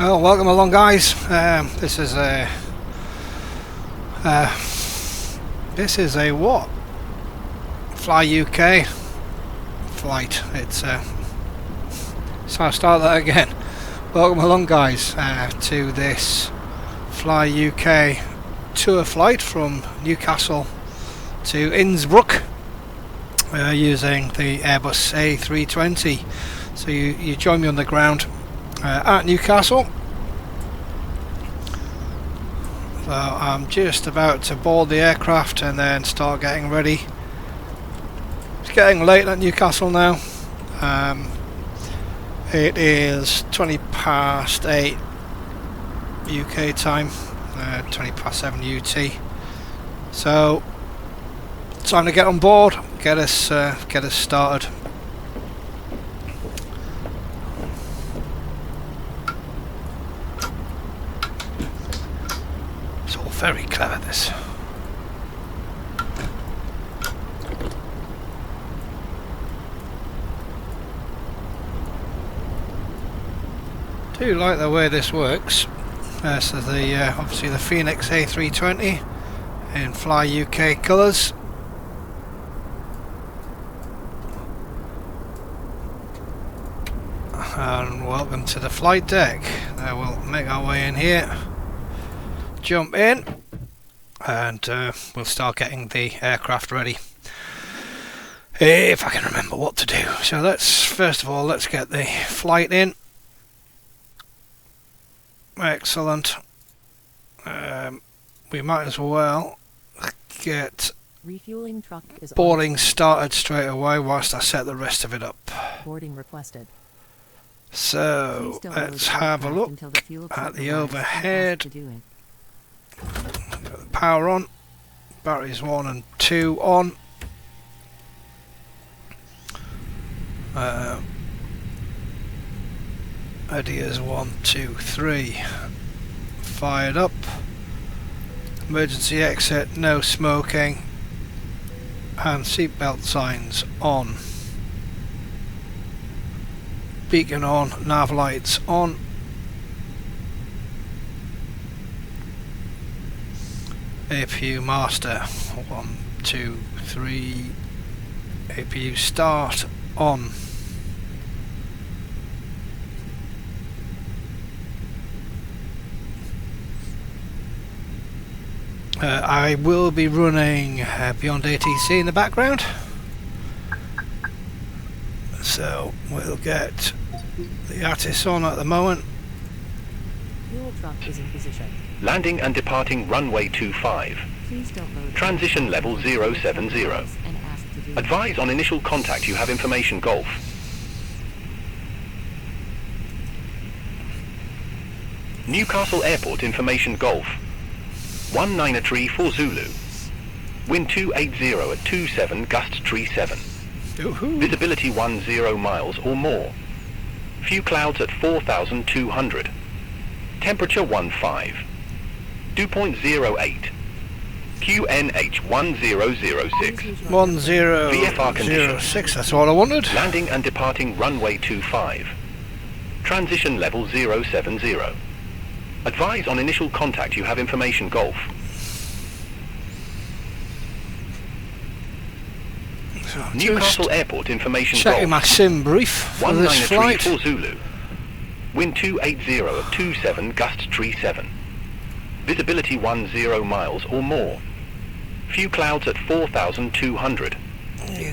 Well, welcome along, guys. This is a what? Fly UK flight. So I'll start that again. Welcome along, guys, to this Fly UK tour flight from Newcastle to Innsbruck using the Airbus A320. So you join me on the ground at Newcastle. So I'm just about to board the aircraft and then start getting ready. It's getting late at Newcastle now. It is 20 past 8 UK time, 20 past 7 UT. So time to get on board, get us started. It's all very clever, this. I do like the way this works. So the obviously the Fenix A320 in Fly UK colours. And welcome to the flight deck. We'll make our way in here, jump in, and we'll start getting the aircraft ready. If I can remember what to do. So first of all let's get the flight in. Excellent. We might as well get refueling truck is boarding started straight away whilst I set the rest of it up. Boarding requested. So let's have a look at the overhead. Got the power on, batteries 1 and 2 on. Ideas 1, 2, 3 fired up. Emergency exit, no smoking, and seatbelt signs on. Beacon on, nav lights on. APU master 1, 2, 3. APU start on. I will be running Beyond ATC in the background, so we'll get the ATIS on at the moment. Fuel truck is in position. Landing and departing runway 25. Please don't load. Transition level 070. Advise on initial contact you have information Golf. Newcastle Airport information Golf. 193 for Zulu. Wind 280 at 27, gust 37. Visibility 10 miles or more. Few clouds at 4,200. Temperature 15. Dew point 08. QNH 1006. 1006, that's all I wanted. Landing and departing runway 25. Transition level 070. Advise on initial contact you have information Golf. So Newcastle Airport information checking Golf. my sim brief for this 193 flight. for Zulu. Wind 280 at 27, gust 37. Visibility 10 miles or more. Few clouds at 4,200.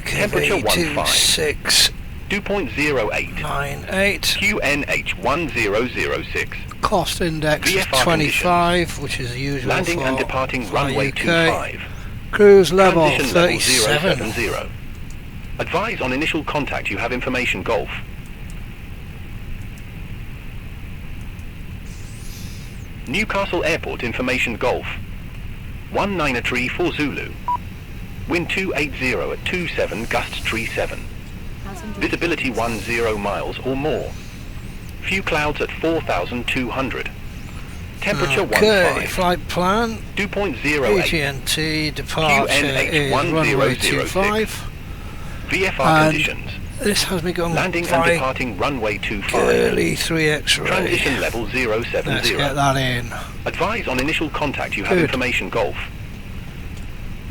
Temperature 15. Dew point 08. 98. QNH 1006. Cost index is VFR 25, conditions. which is the usual Landing for and departing Fly runway UK. 25. Cruise level Transition 37. level 070. Advise on initial contact you have information Golf. Newcastle Airport information Golf. 193 for Zulu. Wind 280 at 27, gust 37. Visibility 10 miles or more. Few clouds at 4,200. Temperature Okay, 15. flight plan. Dew point 08. AT&T departure QNH is runway 1006. 25. VFR And conditions. This has me going Landing and by departing runway 25. Girly 3 X-ray. Transition level 070. Let's get that in. Advise on initial contact you have Good. information Golf.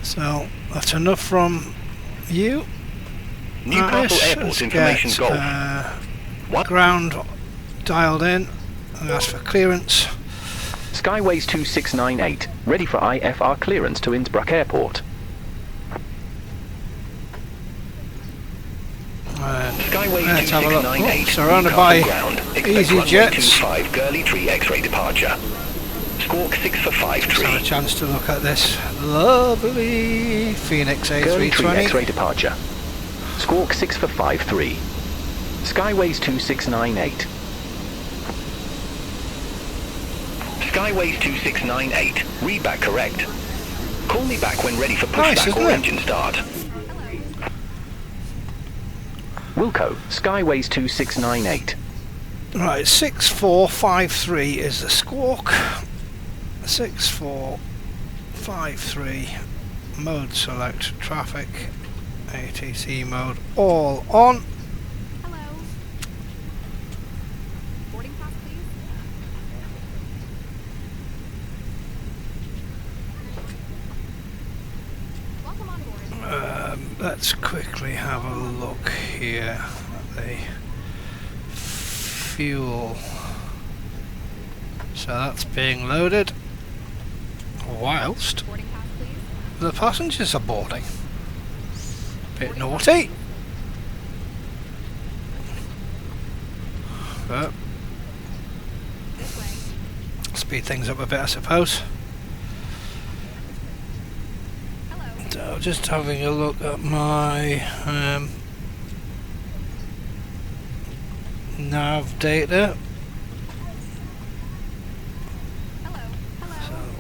So that's enough from you. Newcastle Nice. Airport Let's information get, Golf. What? ground dialed in. And ask for clearance. Skyways 2698. Ready for IFR clearance to Innsbruck Airport. And Skyways let's have a look. 2698. Oh, surrounded by Ground. Expect easy runway jets. 25 Girly 3 X-ray departure. Squawk 6 for 5 Let's have a tree. chance to look at this lovely Fenix Girly 3 A320. X-ray departure. Squawk 6 for 5-3. Skyways 2698. Skyways 2698. Read back correct. Call me back when ready for Nice, pushback isn't or it? engine start. Wilco, Skyways 2698. Right, 6453 is the squawk. 6453. Mode select traffic. ATC mode all on. Hello. Boarding pass, please. Welcome on board. Let's quickly have a look here at the fuel. So that's being loaded whilst Boarding pass, please. the passengers are boarding. Bit naughty, but This way. speed things up a bit, I suppose. Hello. So just having a look at my nav data. Hello. Hello.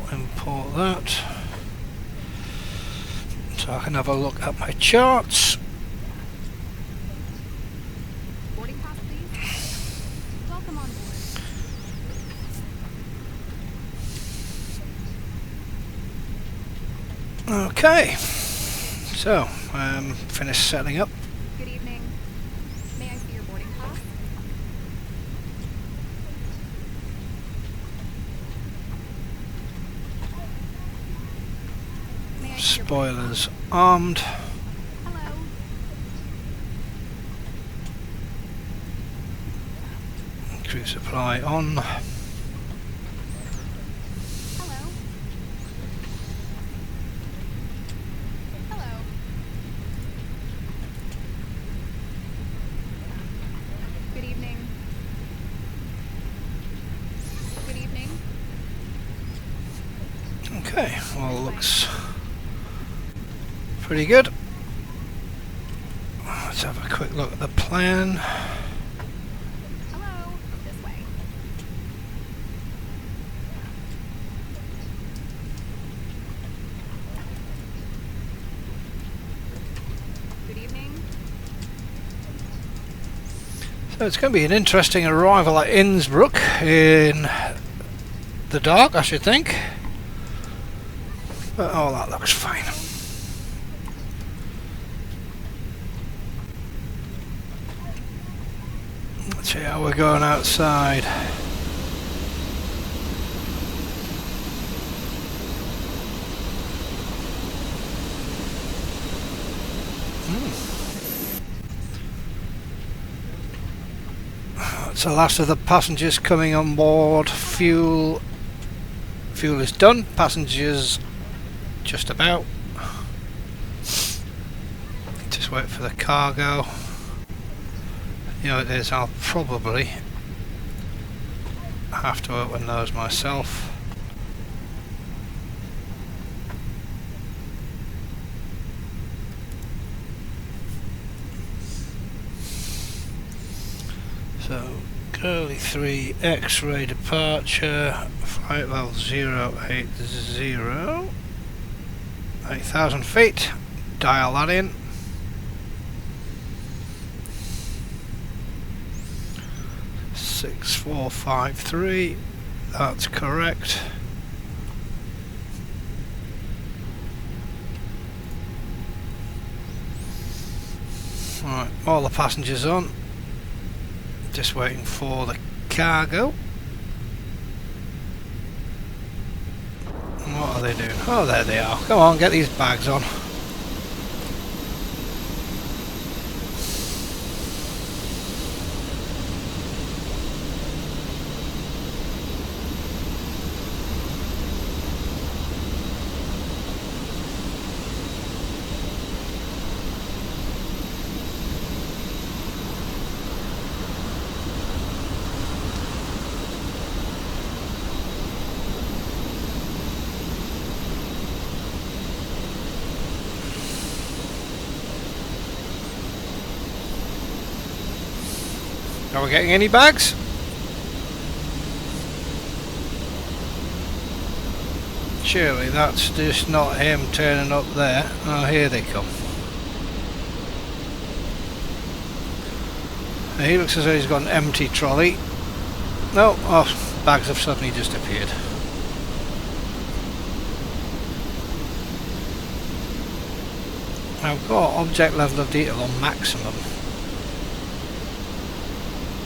So import that. So I can have a look at my charts. Boarding pass, please. Welcome on board. Okay. So finished setting up. Good evening. May I see your boarding pass? May I see your boarding Spoilers armed. pass? Hello. Crew supply on. Hello. Hello. Good evening. Good evening. Okay, well, looks pretty good. Let's have a quick look at the plan. Hello. This way. Good evening. So it's going to be an interesting arrival at Innsbruck in the dark, I should think. But oh, that looks fine. Let's see how we're going outside. That's the last of the passengers coming on board. Fuel is done. Passengers just about. Just wait for the cargo. You know it is, I'll probably have to open those myself. So, Girly 3 X-ray departure, flight level 080, 8,000 feet, dial that in. Six, 4, 5, 3, that's correct. Right, all the passengers on. Just waiting for the cargo. And what are they doing? Oh, there they are. Come on, get these bags on. Are we getting any bags? Surely that's just not him turning up there. Oh, here they come. He looks as though he's got an empty trolley. No, oh, bags have suddenly just appeared. I've got object level of detail on maximum.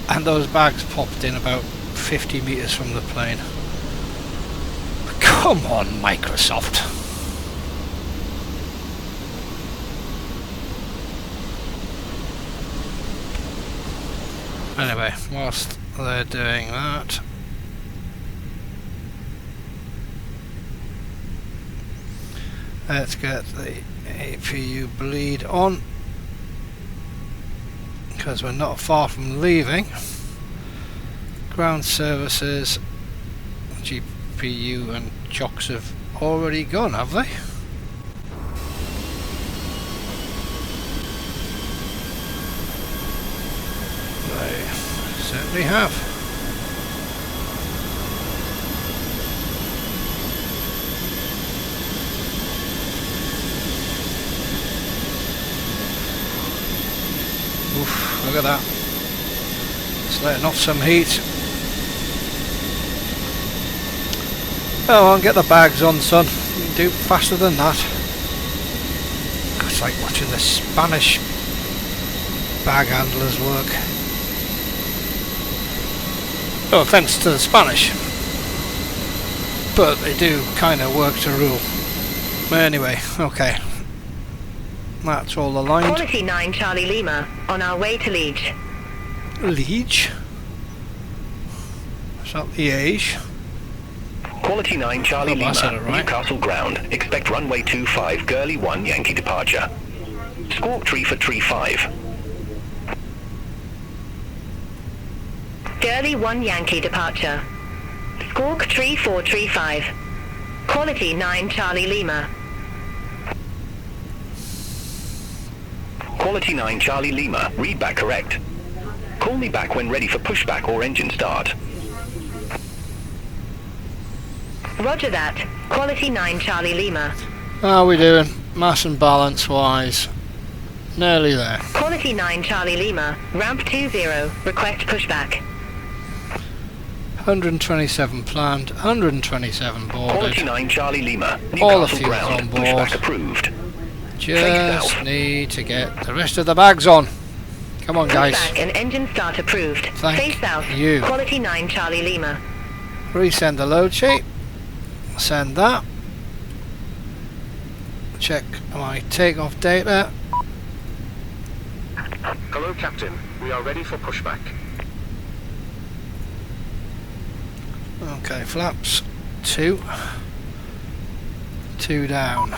And those bags popped in about 50 meters from the plane. Come on, Microsoft. Anyway, whilst they're doing that, let's get the APU bleed on, because we're not far from leaving. Ground services, GPU and chocks have already gone, have they? They certainly have. Oof, look at that. It's letting off some heat. Oh, and get the bags on, son. You can do it faster than that. It's like watching the Spanish bag handlers work. No offence to the Spanish, but they do kind of work to rule. But anyway, okay. That's all aligned. Quality 9 Charlie Lima, on our way to Liege. Liege? Is that Liège? Quality 9 Charlie Oh, I said it Lima, right. Newcastle ground. Expect runway 25, Gurley 1 Yankee departure. Squawk tree for tree 5. Gurley 1 Yankee departure. Squawk tree 4 tree 5. Quality 9 Charlie Lima. Quality 9 Charlie Lima, read back correct. Call me back when ready for pushback or engine start. Roger that. Quality 9 Charlie Lima. How are we doing? Mass and balance wise. Nearly there. Quality 9 Charlie Lima. Ramp 20. Request pushback. 127 planned, 127 Quality boarded. 9 Charlie Lima, All the Newcastle fuel's ground. on board. Pushback approved. Just south. need to get the rest of the bags on. Come on, guys. Pushback and engine start approved. Thank Face south. you. Quality 9 Charlie Lima. Resend the load sheet. Send that. Check my takeoff data. Hello, Captain. We are ready for pushback. Okay, flaps 2. 2 down.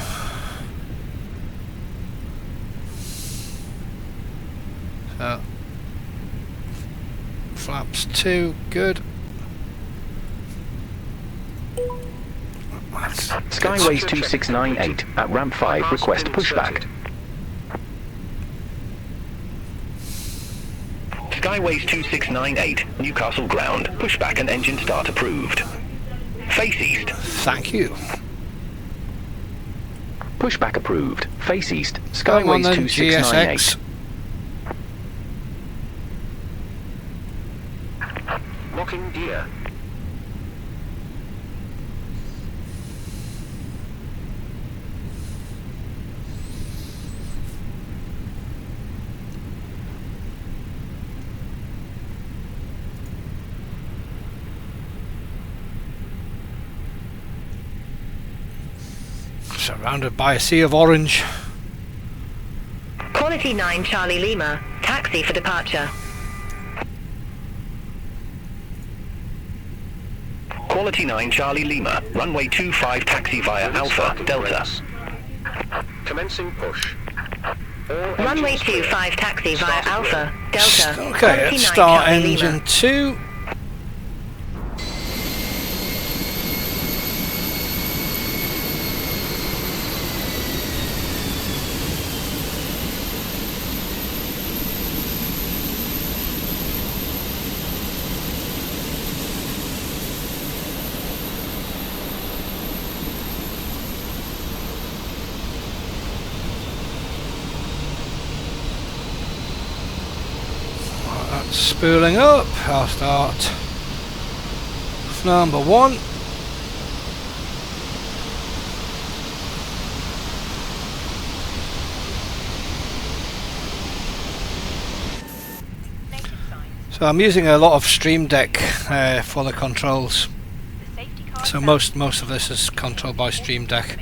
So flaps 2, good. Skyways 2698 at ramp 5, request pushback. Skyways 2698, Newcastle ground. Pushback and engine start approved. Face east. Thank you. Pushback approved. Face east. Going on Skyways then, 2698. GSX. Locking gear. surrounded by a sea of orange. Quality 9 Charlie Lima, taxi for departure. Quality 9 Charlie Lima, runway 25 taxi via Alpha, Delta. Commencing push. All Runway engines clear. 25 taxi via Alpha, Delta. Okay, Quality let's 9 start Charlie engine Lima. 2. That's spooling up. I'll start number 1. So I'm using a lot of Stream Deck for the controls. So most of this is controlled by Stream Deck.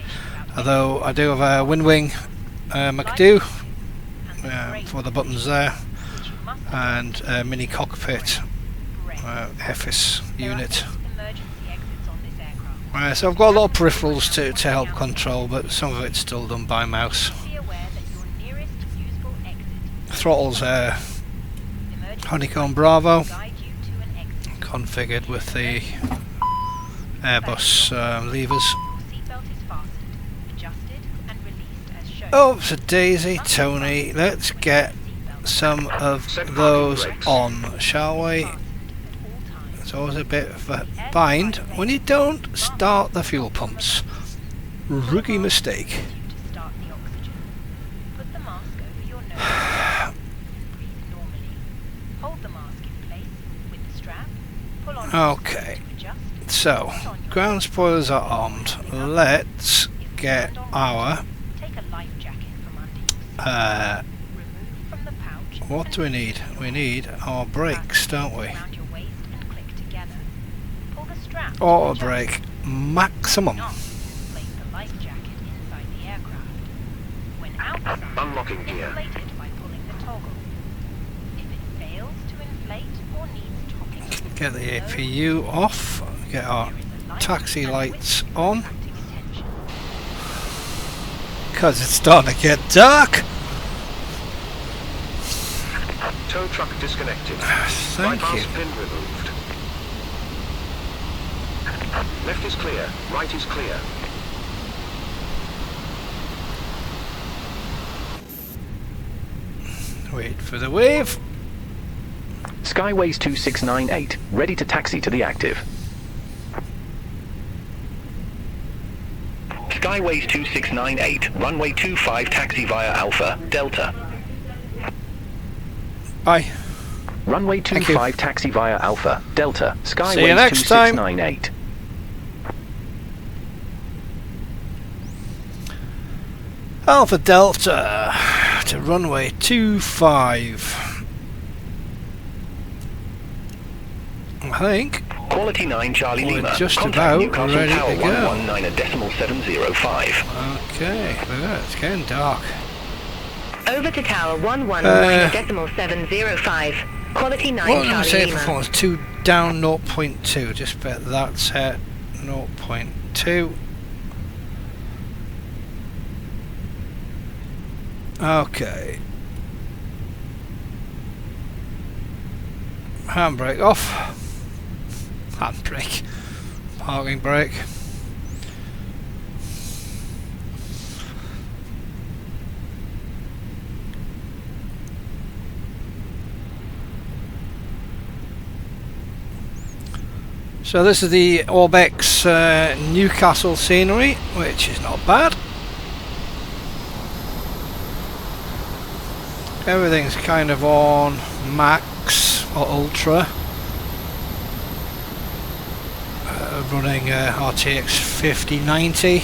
Although I do have a WinWing McDo for the buttons there, and a mini cockpit FS unit. So I've got a lot of peripherals to help control, but some of it's still done by mouse. Throttles Honeycomb Bravo, configured with the Airbus levers. Oh, so Daisy, Tony, let's get some of those on, shall we? It's always a bit of a bind when you don't start the fuel pumps. Rookie mistake. Okay, so ground spoilers are armed. Let's get our what do we need? We need our brakes, don't we? Auto brake maximum. Unlocking gear. Get the APU off. Get our taxi lights on. Because it's starting to get dark. Tow truck disconnected. Thank Bypass you. pin removed. Left is clear. Right is clear. Wait for the wave. Skyways 2698, ready to taxi to the active. Skyways 2698, runway 25 taxi via Alpha, Delta. Bye. Runway Thank you. 25 taxi via Alpha, Delta. Skyways See you next time. 2698. Alpha Delta to runway 25. I think Quality 9 Charlie we're Lima. just Contact about Newcastle ready Tower to go. 119.705. Okay, look at that, it's getting dark. Over to tower 119.705. Quality 9 What am I Charlie say Lima. performance? 2 down 0.2. Just bet that's at 0.2. Okay. Handbrake off. Handbrake. Parking brake. So this is the Orbex Newcastle scenery, which is not bad. Everything's kind of on max or ultra. Running RTX 5090.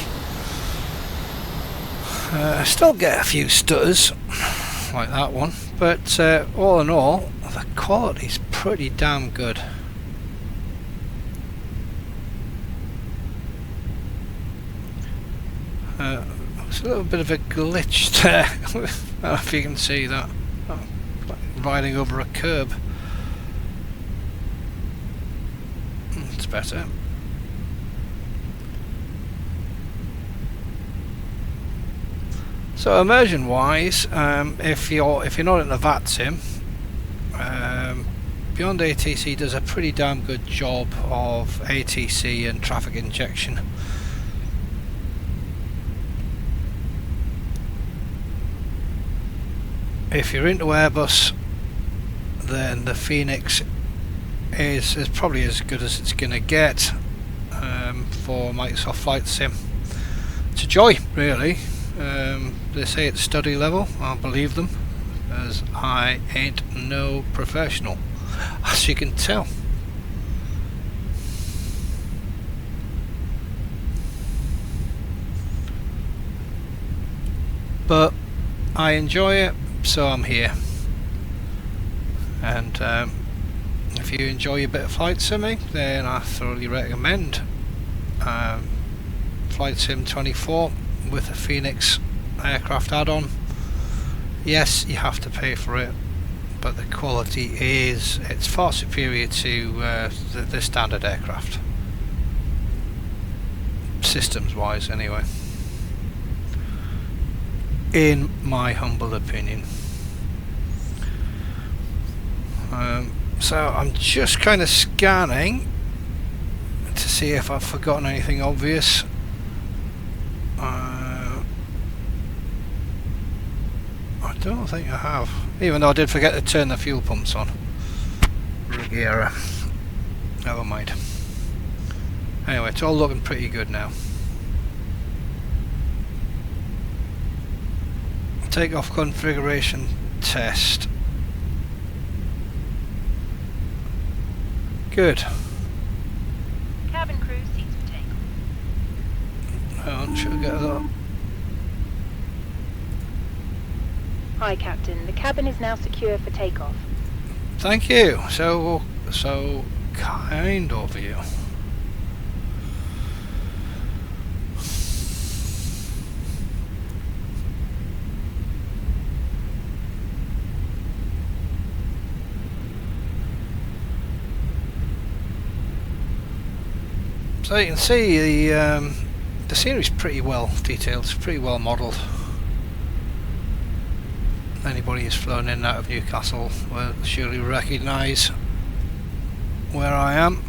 Still get a few stutters like that one, but all in all, the quality's pretty damn good. There's a little bit of a glitch there. I don't know if you can see that. Oh, like riding over a curb. It's better. So immersion wise, if you're not in the BATC, Beyond ATC does a pretty damn good job of ATC and traffic injection. If you're into Airbus, then the Fenix is probably as good as it's going to get for Microsoft Flight Sim. It's a joy, really. They say it's study level. I'll believe them, as I ain't no professional, as you can tell. But I enjoy it, so I'm here. And if you enjoy a bit of flight simming, then I thoroughly recommend Flight Sim 24 with a Fenix aircraft add-on. Yes, you have to pay for it, but the quality it's far superior to the standard aircraft, systems wise anyway, in my humble opinion. So I'm just kind of scanning to see if I've forgotten anything obvious. I don't think I have, even though I did forget to turn the fuel pumps on. Rig error. Never mind. Anyway, it's all looking pretty good now. Takeoff configuration test. Good. Cabin crew seats for takeoff. Hang on, should I get that? Hi, Captain. The cabin is now secure for takeoff. Thank you. So kind of you. So you can see the scenery's pretty well detailed. It's pretty well modelled. Anybody who's flown in and out of Newcastle will surely recognise where I am.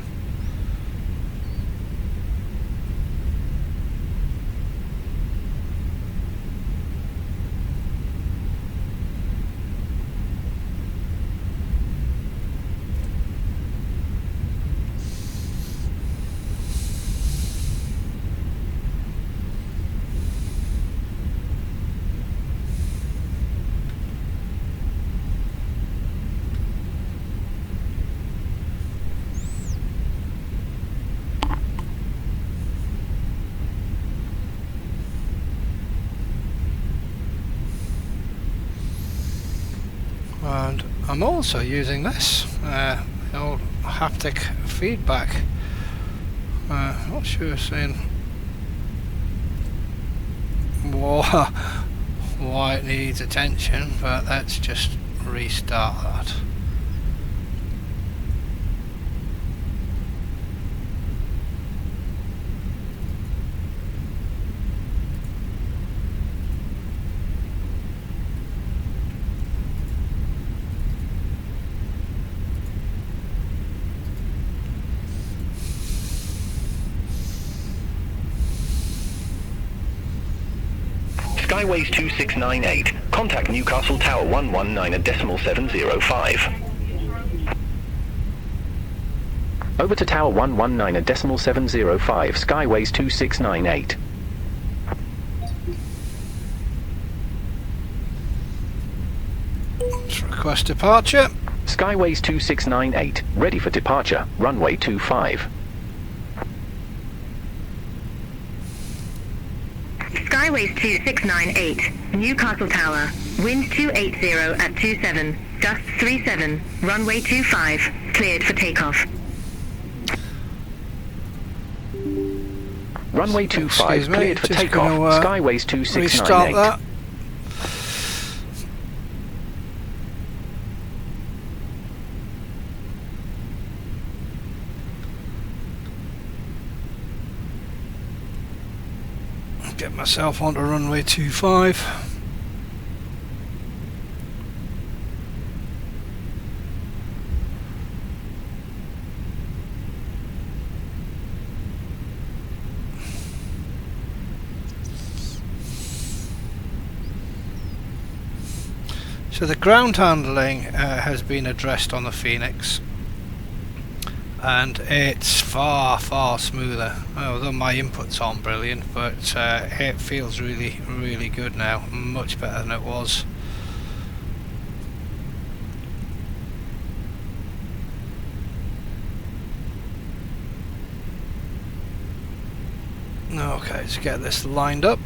And I'm also using this old haptic feedback. Not sure saying why it needs attention, but let's just restart that. Skyways 2698. Contact Newcastle Tower 119 at decimal 705. Over to Tower 119 at decimal 705. Skyways 2698. Let's request departure. Skyways 2698. Ready for departure. Runway 25. Skyways 2698, Newcastle Tower, wind 280 at 27, gust 37, runway 25, cleared for takeoff. Runway 25 Excuse me, cleared for just takeoff. gonna, Skyways restart 2698. that. Get myself onto runway 25. So the ground handling has been addressed on the Phoenix, and it's far smoother. Although my inputs aren't brilliant, but it feels really good now, much better than it was. Okay, let's get this lined up.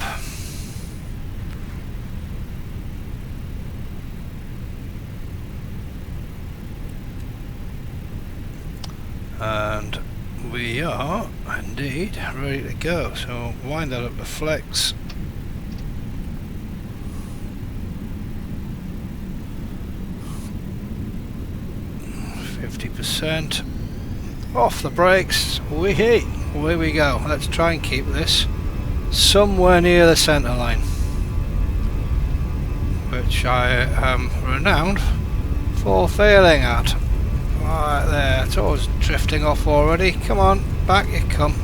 And we are indeed ready to go. So wind that up to flex. %. Off the brakes. Away we go. Let's try and keep this somewhere near the centre line, which I am renowned for failing at. Right there, it's always drifting off already. Come on, back you come.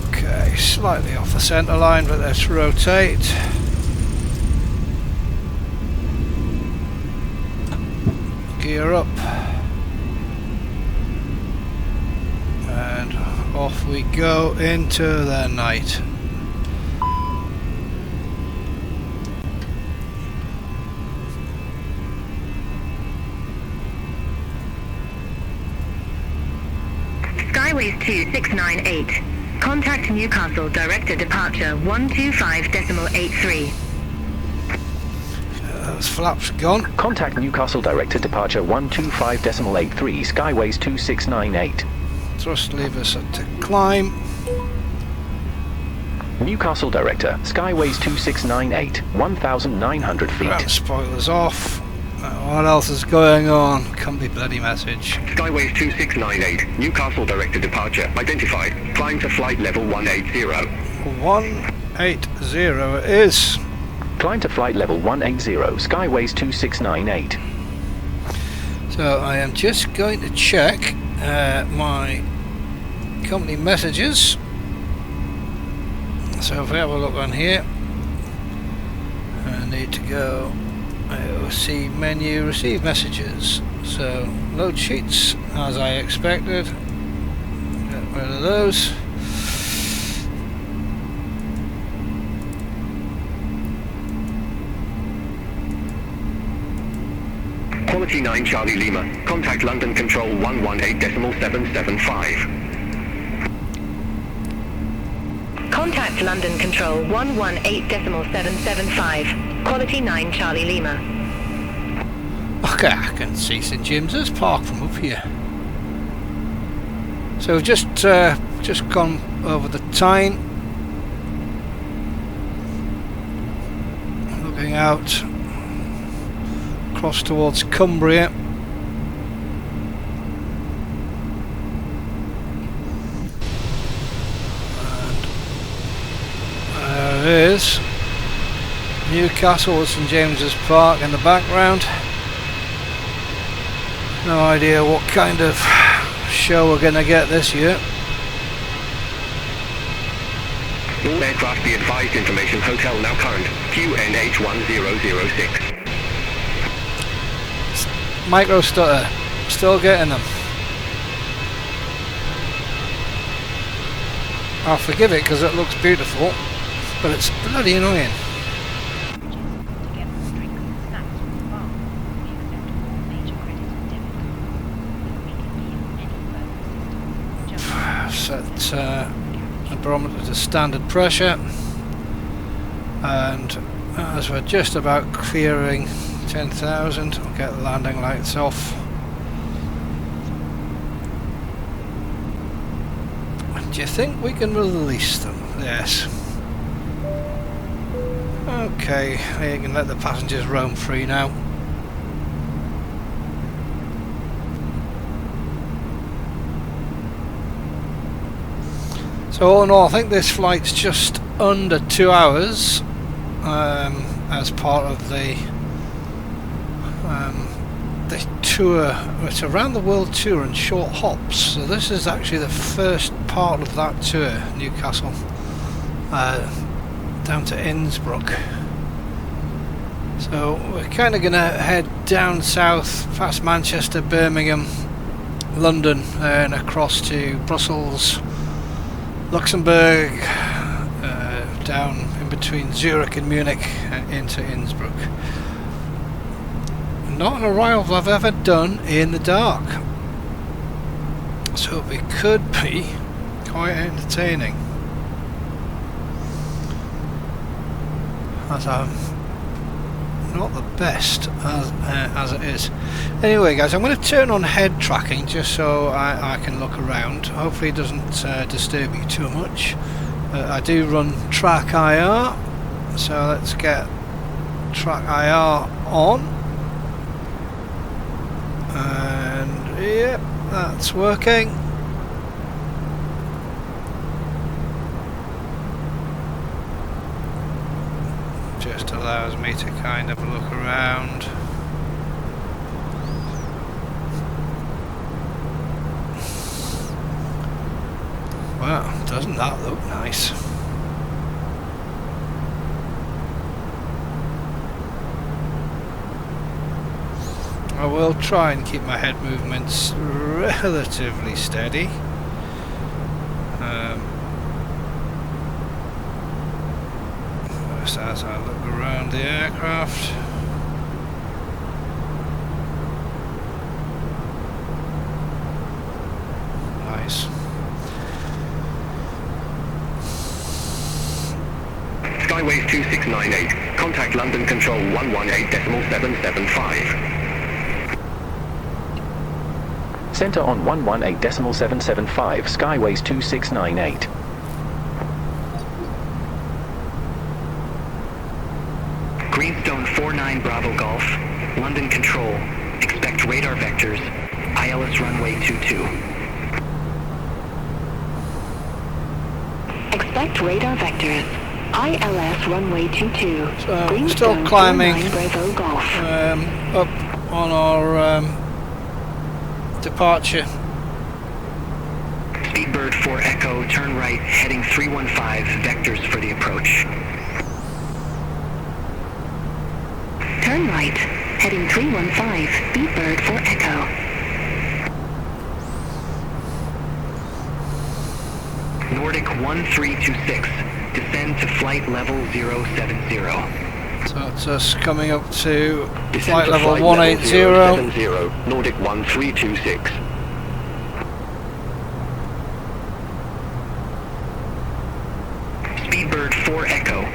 Okay, slightly off the centre line, but let's rotate. Gear up. And off we go into the night. Skyways 2698. Contact Newcastle Director Departure 125.83. Those flaps gone. Contact Newcastle Director Departure 125.83. Skyways 2698. Thrust levers set to climb. Newcastle Director, Skyways 2698, 1,900 feet. Ground spoilers off. What else is going on? Company bloody message. Skyways 2698, Newcastle Director Departure identified. Climb to flight level 180. 180 it is. Climb to flight level 180, Skyways 2698. So I am just going to check my company messages. So if we have a look on here, I need to go see menu, receive messages. So load sheets as I expected. Get rid of those. Quality 9 Charlie Lima, contact London Control 118.775. Contact London Control 118.775. Quality 9 Charlie Lima. Okay, I can see St James's Park from up here. So we've just gone over the Tyne, looking out across towards Cumbria. And there it is, Newcastle with St James's Park in the background. No idea what kind of show we're going to get this year. All aircraft be advised, information hotel now current, QNH 1006. Micro stutter, still getting them. I'll forgive it because it looks beautiful, but it's bloody annoying. Set the barometer to standard pressure, and as we're just about clearing 10,000. I'll get the landing lights off. Do you think we can release them? Yes. Okay, you can let the passengers roam free now. So all in all, I think this flight's just under 2 hours as part of the tour. It's around the world tour and short hops. So this is actually the first part of that tour, Newcastle down to Innsbruck. So we're kind of going to head down south past Manchester, Birmingham, London, and across to Brussels, Luxembourg, down in between Zurich and Munich, into Innsbruck. Not an arrival I've ever done in the dark, so it could be quite entertaining, as I'm not the best as it is. Anyway guys, I'm going to turn on head tracking just so I can look around. Hopefully it doesn't disturb you too much. I do run track IR, so let's get track IR on. And yep, that's working. Just allows me to kind of look around. Wow, doesn't that look nice? I will try and keep my head movements relatively steady. First, as I look around the aircraft. Nice. Skyways 2698. Contact London Control 118.775. Center on 118.775, Skyways 2698. Greenstone 49 Bravo Golf. London Control. Expect radar vectors. ILS runway 22. Expect radar vectors. ILS runway 22. So Greenstone still climbing 49 Bravo Golf. up on our departure. Speedbird 4 Echo, turn right, heading 315, vectors for the approach. Turn right, heading 315, Speedbird 4 Echo. Nordic 1326, descend to flight level 070. So it's us coming up to Descend flight to level flight 180. 070, Nordic 1326. Speedbird 4 Echo,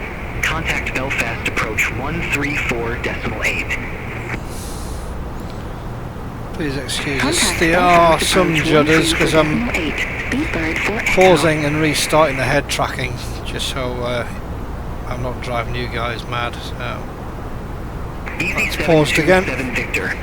contact Belfast approach 134.8. Please excuse us. Contact There are Belfast some approach judders because I'm 134.8, Speedbird 4 Echo. pausing and restarting the head tracking just so I'm not driving you guys mad. So Easy that's paused again. 727 Victor.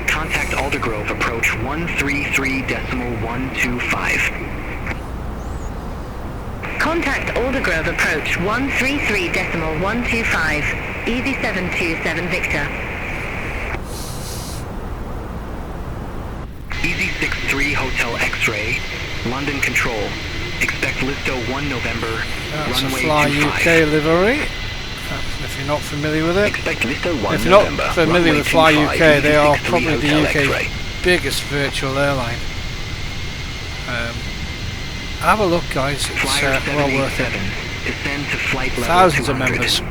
Contact Aldergrove approach 133.125. Contact Aldergrove approach 133.125. Easy 727 Victor. Easy 63 Hotel X-Ray, London Control. Expect Listo 1 November, That's a runway Fly 25. UK livery. If you're not familiar with it. Expect Listo 1 If you're November, not familiar runway with Fly 25, UK, they are Easy 63 probably the Hotel UK's X-ray. biggest virtual airline. Have a look guys, it's Flyer well worth it. 787, descend to flight level Thousands of 200. members.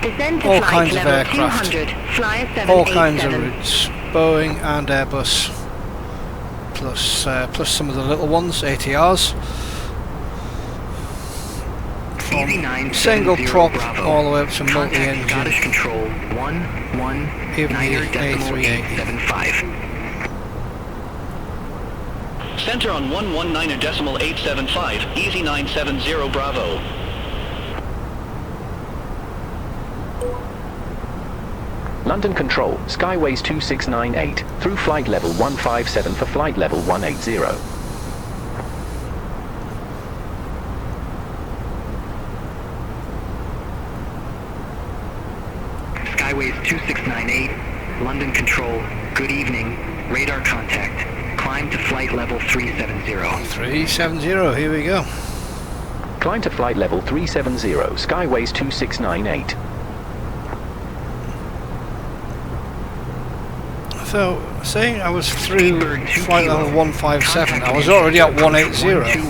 Descend to All flight kinds of level aircraft. 200. Flyer 787. All kinds of routes. Boeing and Airbus. Plus some of the little ones, ATRs. Easy 970 single prop Bravo. all the way up to Contact multi-engine. Scottish Control Even the 11.975. Center on 119.875, easy 970 Bravo. London Control, Skyways 2698, through flight level 157 for flight level 180. Skyways 2698, London Control, good evening, radar contact, climb to flight level 370. 370, here we go. Climb to flight level 370, Skyways 2698. So, saying I was through Speedbird 2 flight level kilo. 157, I was Contact already at approach 180.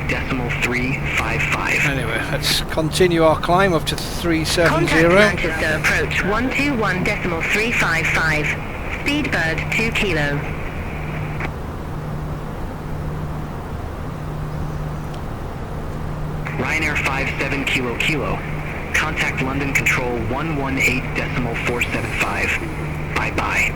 121.355. Anyway, let's continue our climb up to 370. Contact Manchester approach 121.355. Speedbird 2 kilo. Ryanair 57 kilo kilo. Contact London Control 118.475. Bye-bye.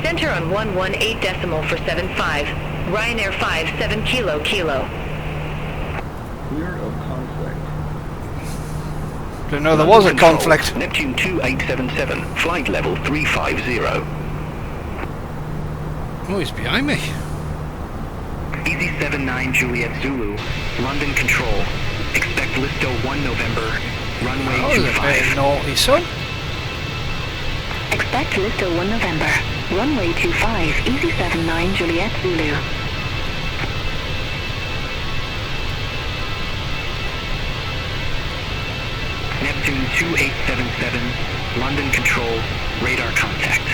Center on 118.475. Ryanair 57 kilo kilo. Clear of conflict. Didn't know there was a Control, conflict. Neptune 2877, flight level 350. Oh, he's behind me. Easy 79 Juliet Zulu, London Control. Expect Listo 1 November, runway Oh, he's a bit 25. naughty, son. Expect Listo 1 November. Runway 25, Easy 79 Juliet Zulu. Neptune 2877, London Control, radar contact.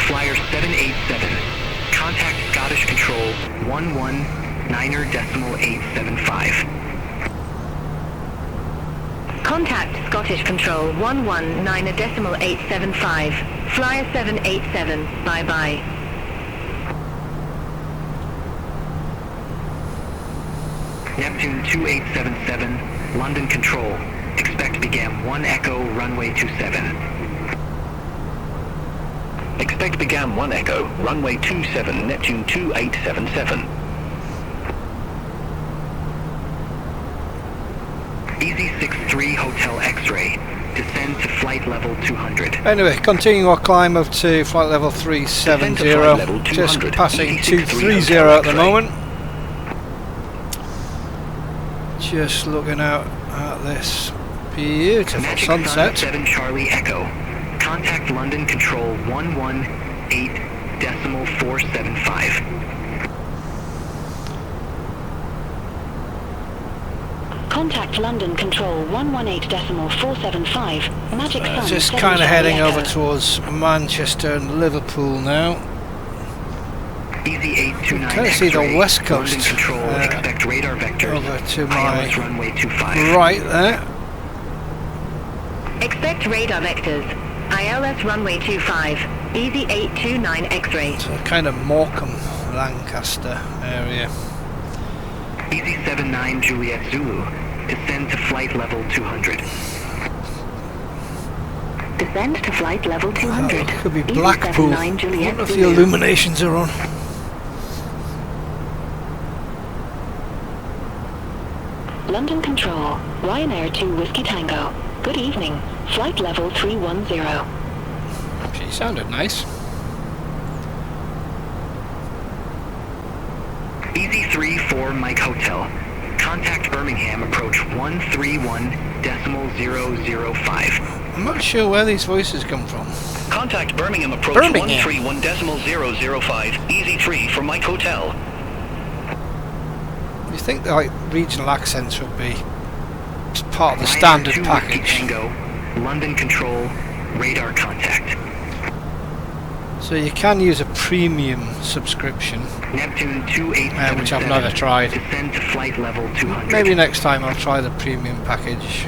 Flyer 787, contact Scottish Control 119.875. Contact Scottish Control 119.875. Flyer 787, bye-bye. Neptune 2877, London Control. Expect begam 1 Echo, runway 27. Expect begam 1 Echo, runway 27, Neptune 2877. Easy 63 Hotel X-Ray. Descend to flight level 200. Anyway, continue our climb up to flight level 370. Descend to flight level Just 200. passing Easy 63 230 at the Hotel moment. Just looking out at this beautiful Magic Sun sunset. 7 Charlie Echo. Contact London Control 118.475. Contact London Control 118.475. Magic Sun. Just 7 kind of Charlie heading Echo. over towards Manchester and Liverpool now. Easy 829 Kind of see the X-ray. west coast, London Control, expect radar vectors. over to ILS my runway 25. right there. Expect radar vectors. ILS runway 25. Easy 829 X-ray. So kind of Morecambe, Lancaster area. Easy 79 Juliet Zulu. Descend to flight level 200. Descend to flight level 200. That could be Easy Blackpool. I 79 Juliet wonder if the Zulu. illuminations are on. London Control, Ryanair 2 Whiskey Tango. Good evening. Flight level 310. She sounded nice. Easy 34 Mike Hotel. Contact Birmingham approach 131.005. I'm not sure where these voices come from. Contact Birmingham approach Birmingham. 131.005, easy 3 for Mike Hotel. You think the regional accents would be just part of the Ryanair standard 2 Whiskey package? Tango. London Control. Radar contact. So you can use a premium subscription, Neptune 2877. which I've never tried. Descend to flight level 200. Maybe next time I'll try the premium package.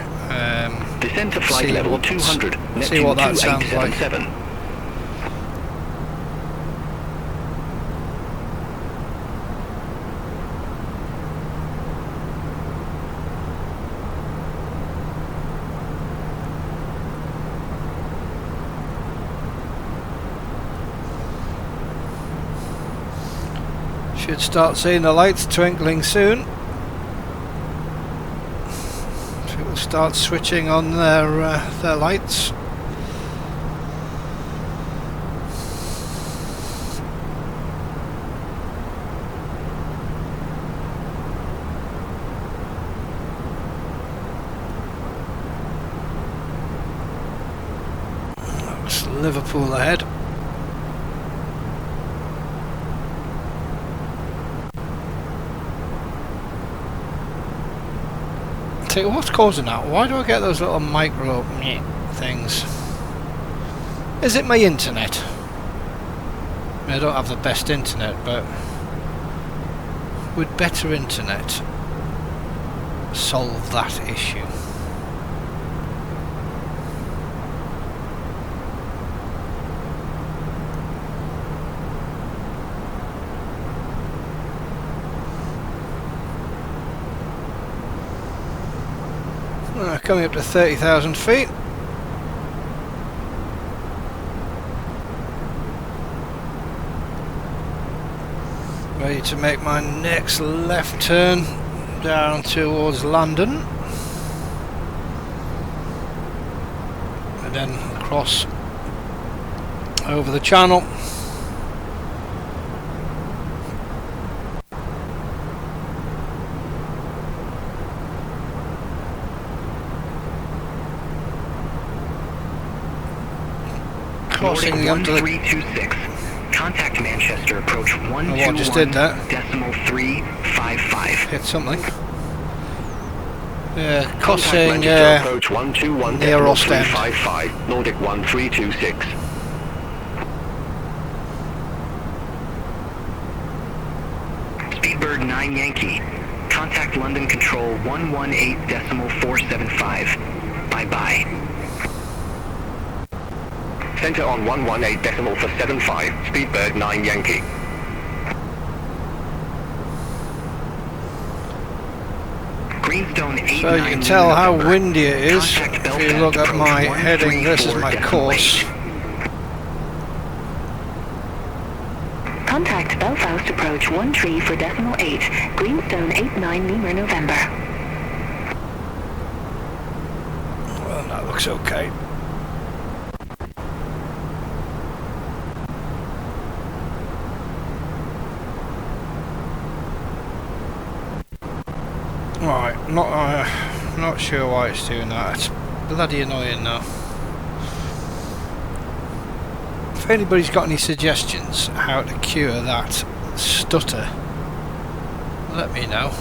Descend to flight see level what- 200. see Neptune what that sounds like. 2877. Should start seeing the lights twinkling soon. People start switching on their lights. Looks Liverpool ahead. What's causing that? Why do I get those little micro things? Is it my internet? I don't have the best internet, but would better internet solve that issue? Coming up to 30,000 feet. Ready to make my next left turn down towards London. And then across over the channel. Crossing the under the 1326. Contact Manchester approach 121 just did that. decimal 355. hit something. Contact Crossing Manchester approach 121 near decimal Ostend. 355, Nordic 1326. Speedbird 9 Yankee. Contact London Control 118 decimal 475. Bye-bye. Center on 118 decimal for 75, Speedbird 9 Yankee. Greenstone 8 So you can tell how windy it is if you look at my heading versus my course. Contact Belfast approach 134.8, Greenstone 89 Lima November. Well, that looks okay. Right, not sure why it's doing that. It's bloody annoying now. If anybody's got any suggestions how to cure that stutter, let me know.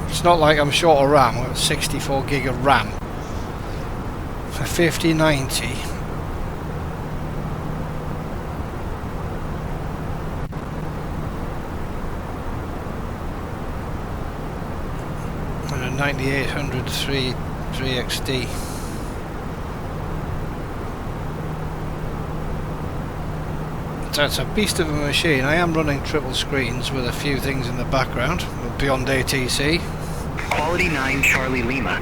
It's not like I'm short of RAM. I've got 64 gig of RAM for 5090. And a 9800 3XD. That's a beast of a machine. I am running triple screens with a few things in the background beyond ATC. Quality 9 Charlie Lima.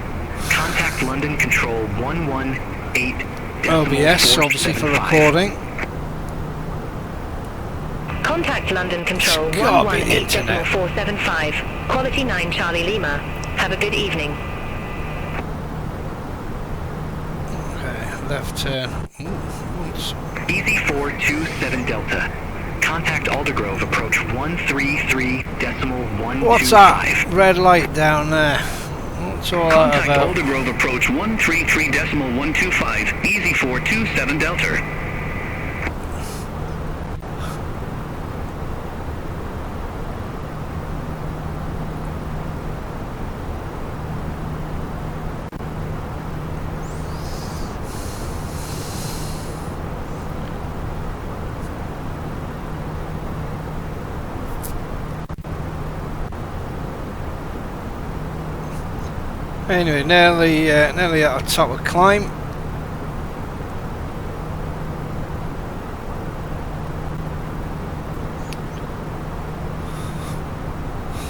Contact London Control 118 OBS, obviously for recording. Contact London Control It's gotta be the 118.475. Quality 9 Charlie Lima. Have a good evening. Okay, left turn. Once. Easy 427 Delta. Contact Aldergrove approach 133.125. What's that red light down there? What's all that Contact about? Aldergrove approach 133.125. Easy 427 Delta. Anyway, nearly at the top of climb.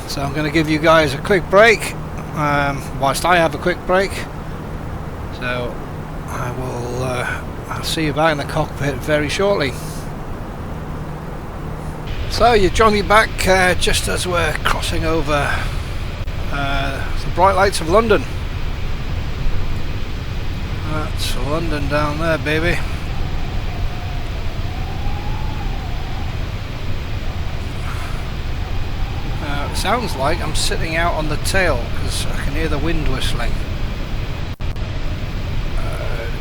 So I'm going to give you guys a quick break, whilst I have a quick break. So I will I'll see you back in the cockpit very shortly. So you join me back just as we're crossing over the bright lights of London. That's London down there, baby. It sounds like I'm sitting out on the tail because I can hear the wind whistling.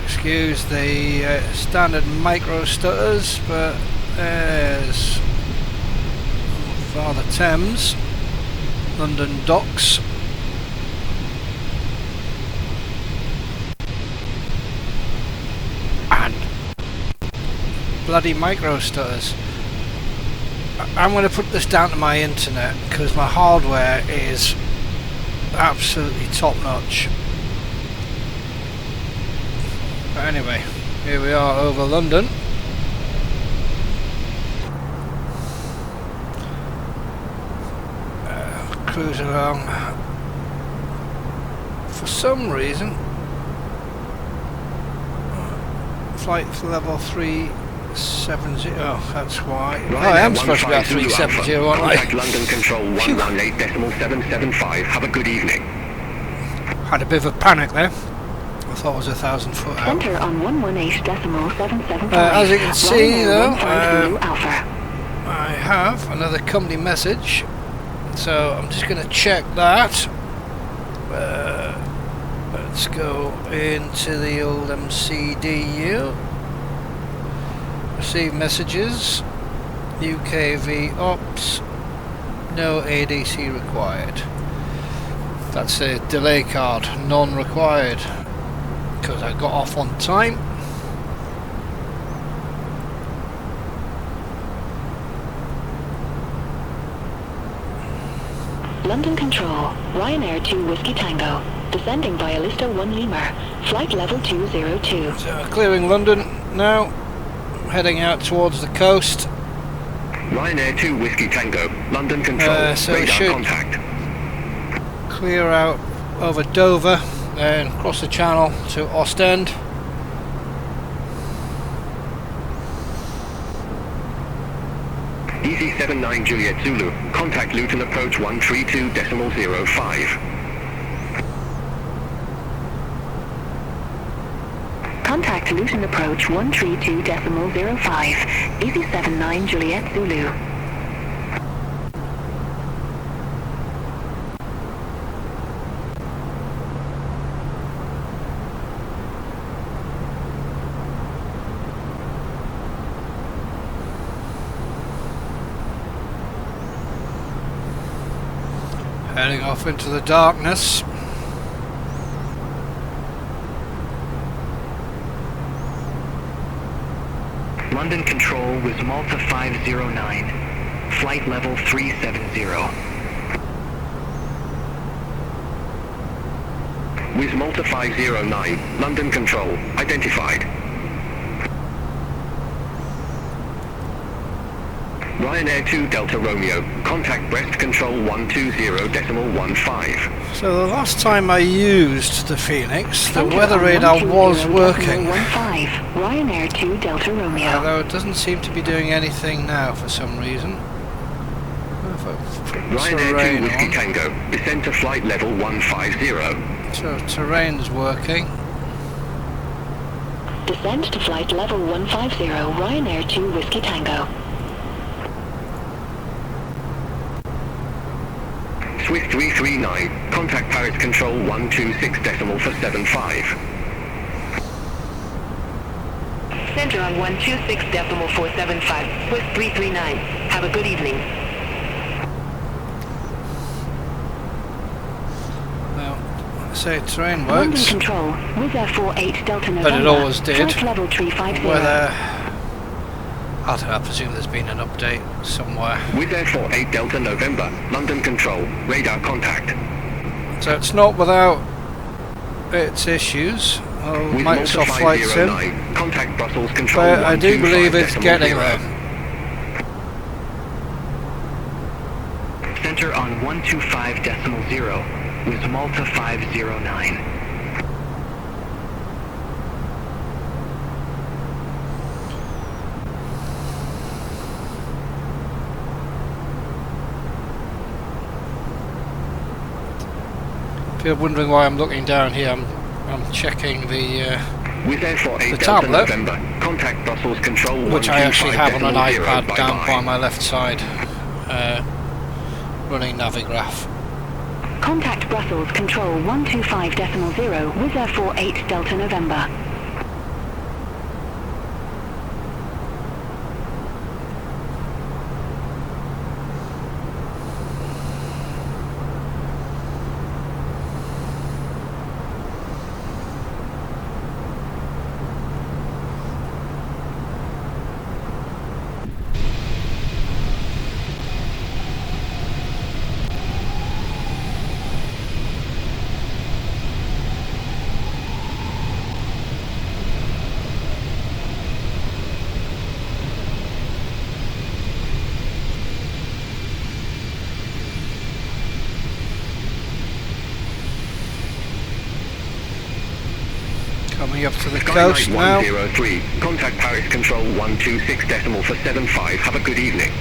Excuse the standard micro stutters, but there's Father Thames, London Docks. And bloody micro stutters. I'm going to put this down to my internet because my hardware is absolutely top notch. But anyway, here we are over London. Cruising along. For some reason, flight level 370. Oh, that's why. I am supposed to be at 370, aren't I? Contact London Control 118.775. Have a good evening. Had a bit of a panic there. I thought it was 1,000 foot out. Center on 118.775. As you can see, though, Alpha. I have another company message, so I'm just going to check that. Let's go into the old MCDU. Receive messages. UKV Ops. No ADC required. That's a delay card. None required. Because I got off on time. London Control, Ryanair 2 Whiskey Tango, descending via Listo 1 Lima, flight level 202. So clearing London now, heading out towards the coast. Ryanair 2 Whiskey Tango, London Control, So radar should contact. clear out over Dover and cross the channel to Ostend. Easy 79 Juliet Zulu, contact Luton approach 132.05. Contact Luton approach 132.05, Easy 79 Juliet Zulu. Heading off into the darkness. London Control with Malta 509. Flight level 370. With Malta 509, London Control, identified. Ryanair 2 Delta Romeo, contact Brest Control 120.15. So the last time I used the Phoenix, the weather radar was working. 15, Ryanair 2 Delta Romeo. Although it doesn't seem to be doing anything now for some reason. Ryanair 2 Whiskey Tango, descend to flight level 150. So terrain's working. Descend to flight level 150, Ryanair 2 Whiskey Tango. Swiss 339, contact Paris Control 126.475. Center on 126.475, Swiss 339. Have a good evening. Well, I say terrain London works, Control, Wizz Air 48 Delta November. but it always did. Flight level 350. Whether I don't know, I presume there's been an update somewhere. Wizz Air 48 Delta November, London Control, radar contact. So it's not without its issues. Oh, With Microsoft Malta Flight Sim. 509, contact Brussels Control But I do believe it's getting there. Center on 125.0 with Malta 509. If you're wondering why I'm looking down here, I'm checking the tablet, Contact Brussels Control which I actually have on an 125.0. iPad down Bye-bye. by my left side, running Navigraph. Contact Brussels Control 125.0, Wizz Air 48 Delta November. Coming up to the Sky coast Knight now. 103. Contact Paris Control 126 decimal for 75. Have a good evening.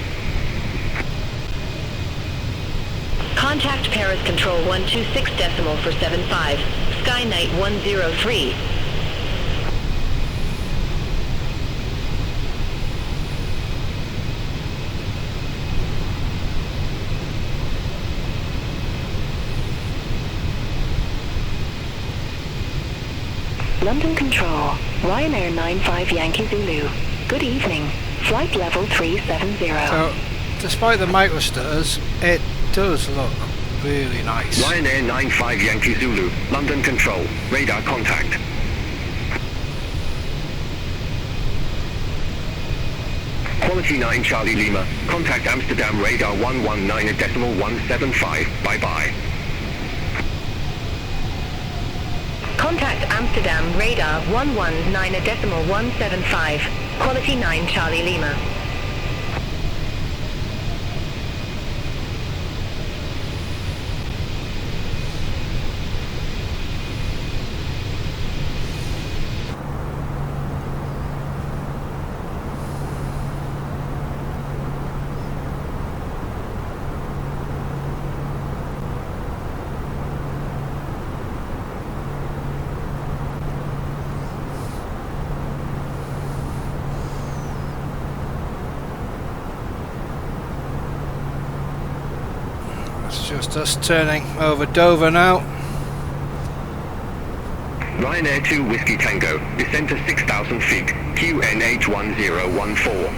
Contact Paris Control 126 decimal for 75. Sky Knight 103. London Control, Ryanair 95 Yankee Zulu. Good evening. Flight level 370. So, despite the microstutters, it does look really nice. Ryanair 95 Yankee Zulu. London Control. Radar contact. Quality 9 Charlie Lima. Contact Amsterdam Radar 119.175. Bye-bye. Contact Amsterdam Radar 119.175. Quality 9 Charlie Lima. It's just us turning over Dover now. Ryanair 2 Whiskey Tango. Descent to 6,000 feet. QNH 1014.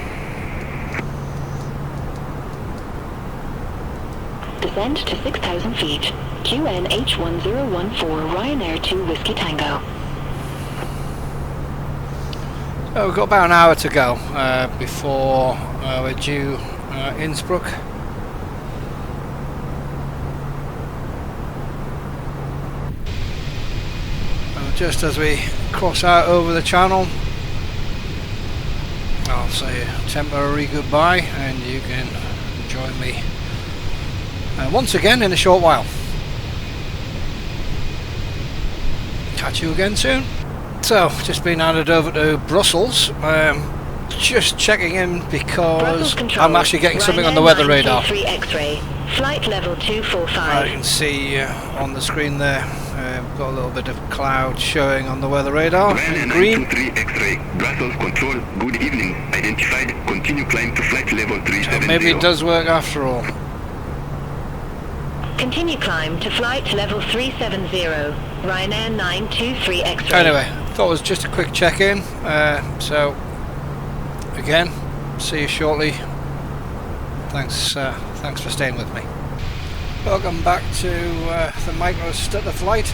Descend to 6,000 feet. QNH 1014. Ryanair 2 Whiskey Tango. So we've got about an hour to go before we're due Innsbruck. Just as we cross out over the channel, I'll say a temporary goodbye and you can join me once again in a short while. Catch you again soon. So, just been handed over to Brussels. Just checking in because I'm actually getting something on the weather radar. X-ray. Flight level 245. I can see on the screen there. Got a little bit of cloud showing on the weather radar in green. 923 X-ray. Brussels Control. Good evening. Identified. Continue climb to flight level 370. Maybe it does work after all. Continue climb to flight level 370. Ryanair 923 X-ray. Anyway, thought it was just a quick check-in. So again, see you shortly. Thanks for staying with me. Welcome back to the Microsoft Flight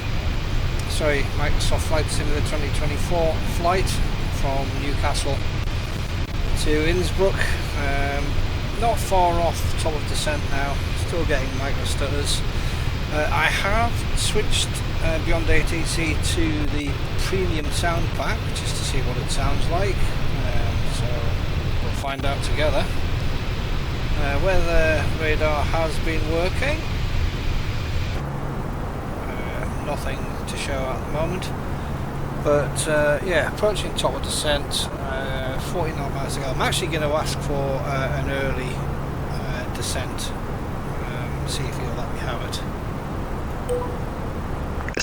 Simulator 2024 flight from Newcastle to Innsbruck. Not far off top of descent now, still getting microstutters. I have switched beyond ATC to the premium sound pack just to see what it sounds like. So we'll find out together. Weather radar has been working. Nothing to show at the moment, but yeah, approaching top of descent, 49 miles to go. I'm actually going to ask for an early descent, see if he'll let me have it.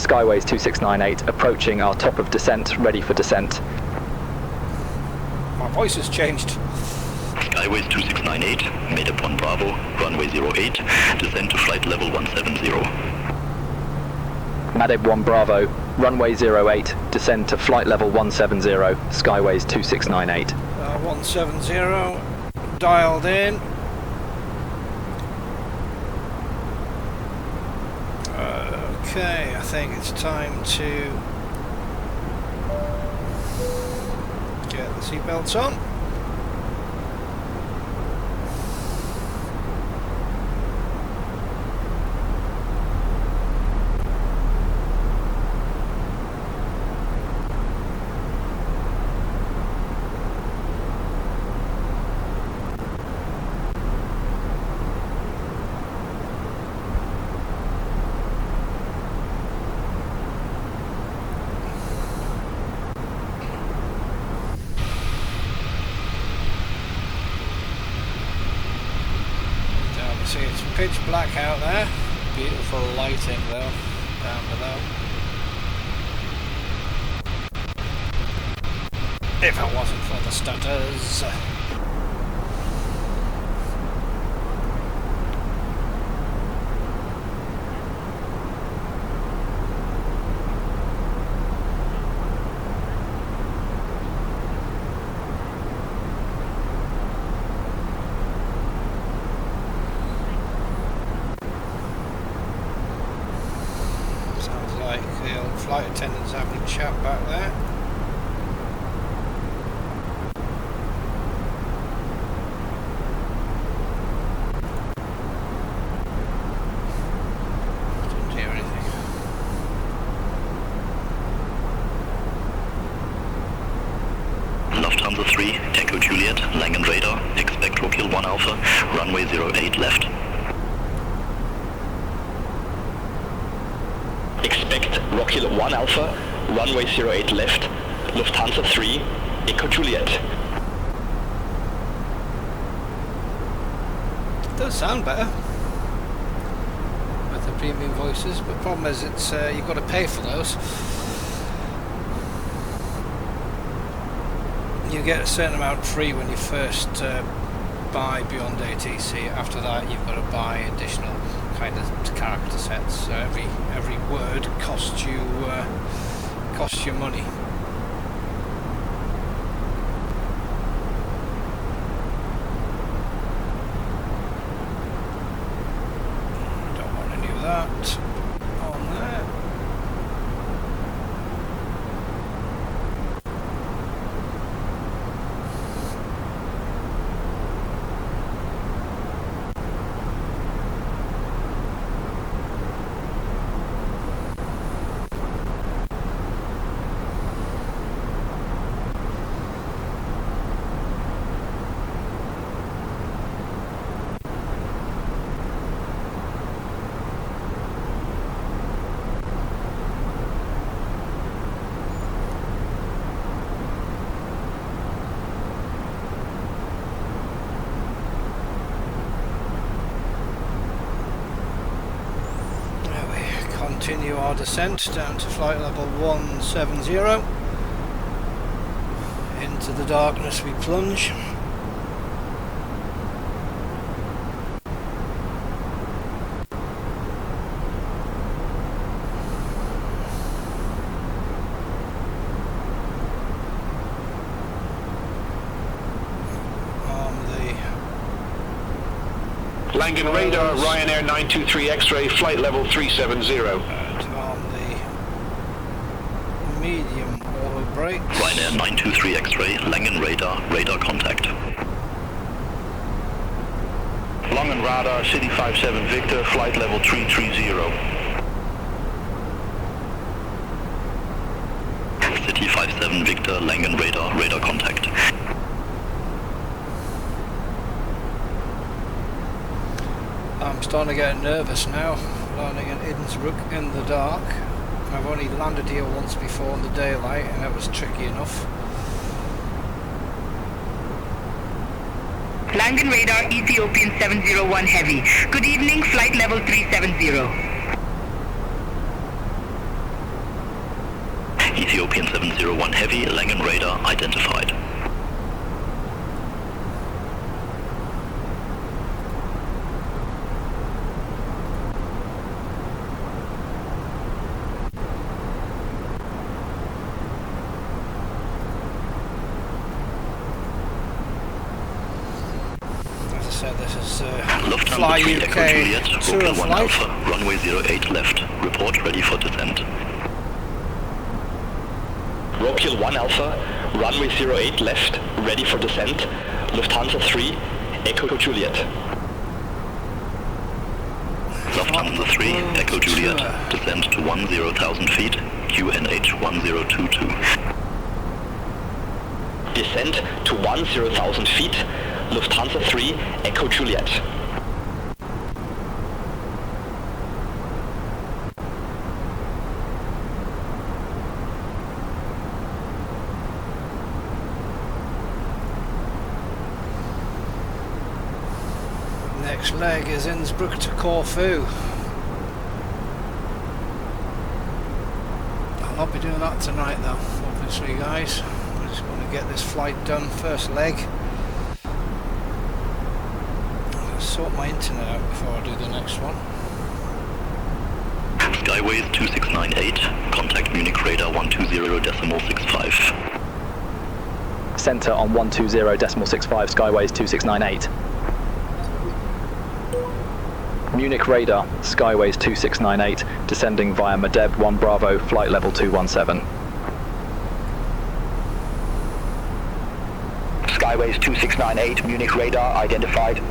Skyways 2698, approaching our top of descent, ready for descent. My voice has changed. Skyways 2698, made up 1 Bravo, runway 08, descend to flight level 170. Madeb 1 Bravo, runway 08, descend to flight level 170, Skyways 2698. 170, dialed in. Okay, I think it's time to get the seatbelts on. See, it's pitch black out there. Beautiful lighting though, down below. If it wasn't for the stutters. The old flight attendants having a chat back there. Didn't hear anything. Lufthansa 3, Echo Juliet, Langen radar, expect Rockhill 1 Alpha, runway 08 left. Expect Rockhill 1 Alpha, runway 08 left, Lufthansa 3, Echo Juliet. It does sound better with the premium voices, but the problem is it's you've got to pay for those. You get a certain amount free when you first buy beyond ATC. After that you've got to buy additional kind of character sets, so every word costs you money. Don't want any of that on there. Continue our descent down to flight level 170. Into the darkness we plunge. Langen radar, Ryanair 923 X-ray, flight level 370. On the medium auto brake. Ryanair 923 X-ray, Langen radar, radar contact. Langen radar, City 57 Victor, flight level 330. City 57 Victor, Langen radar, radar contact. I'm starting to get nervous now, landing in Innsbruck in the dark. I've only landed here once before in the daylight and it was tricky enough. Langen radar, Ethiopian 701 Heavy. Good evening, flight level 370. 101 Heavy, Langen radar identified. As I said, this is Lufthansa Fly 3 UK Echo Juliet, tour Rocket 1 flight. Alpha, runway 08 left. Report ready for descent. Rokiel 1 Alpha, runway 08 left, ready for descent. Lufthansa 3, Echo Juliet. Lufthansa 3, Echo Juliet, descend to 10,000 feet, QNH 1022. Descent to 10,000 feet, Lufthansa 3, Echo Juliet. Next leg is Innsbruck to Corfu. I'll not be doing that tonight though, obviously guys. I just want to get this flight done, first leg. I'll sort my internet out before I do the next one. Skyways 2698, contact Munich radar 120.65. Centre on 120.65, Skyways 2698. Munich radar, Skyways 2698, descending via Medeb 1 Bravo, flight level 217. Skyways 2698, Munich radar identified.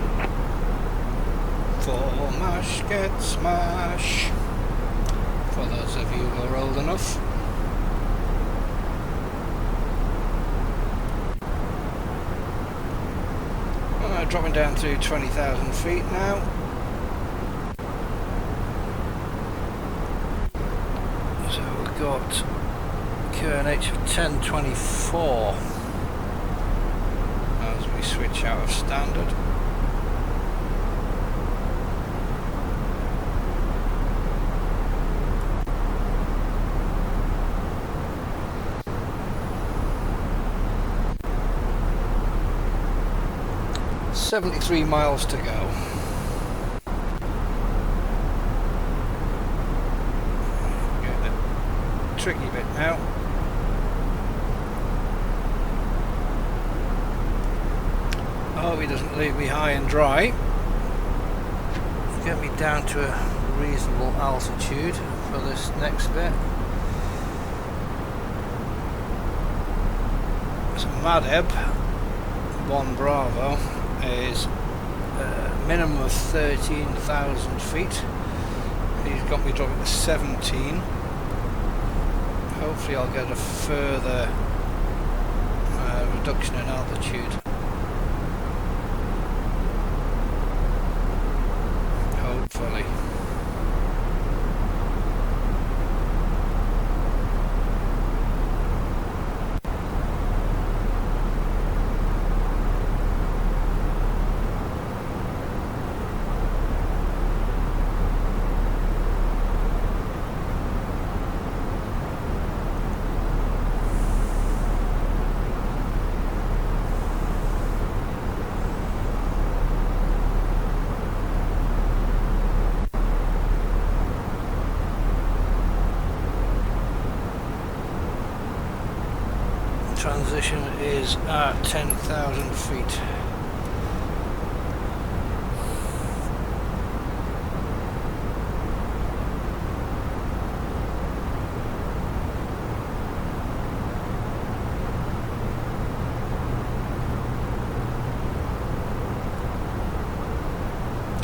For mash get smash. For those of you who are old enough. Dropping down to 20,000 feet now. So we've got QNH of 1024 as we switch out of standard. .73 miles to go. Get the tricky bit now. I hope he doesn't leave me high and dry. Get me down to a reasonable altitude for this next bit. So Medeb 1 Bravo is a minimum of 13,000 feet. He's got me dropping to 17. Hopefully I'll get a further reduction in altitude. Hopefully. Transition is at 10,000 feet.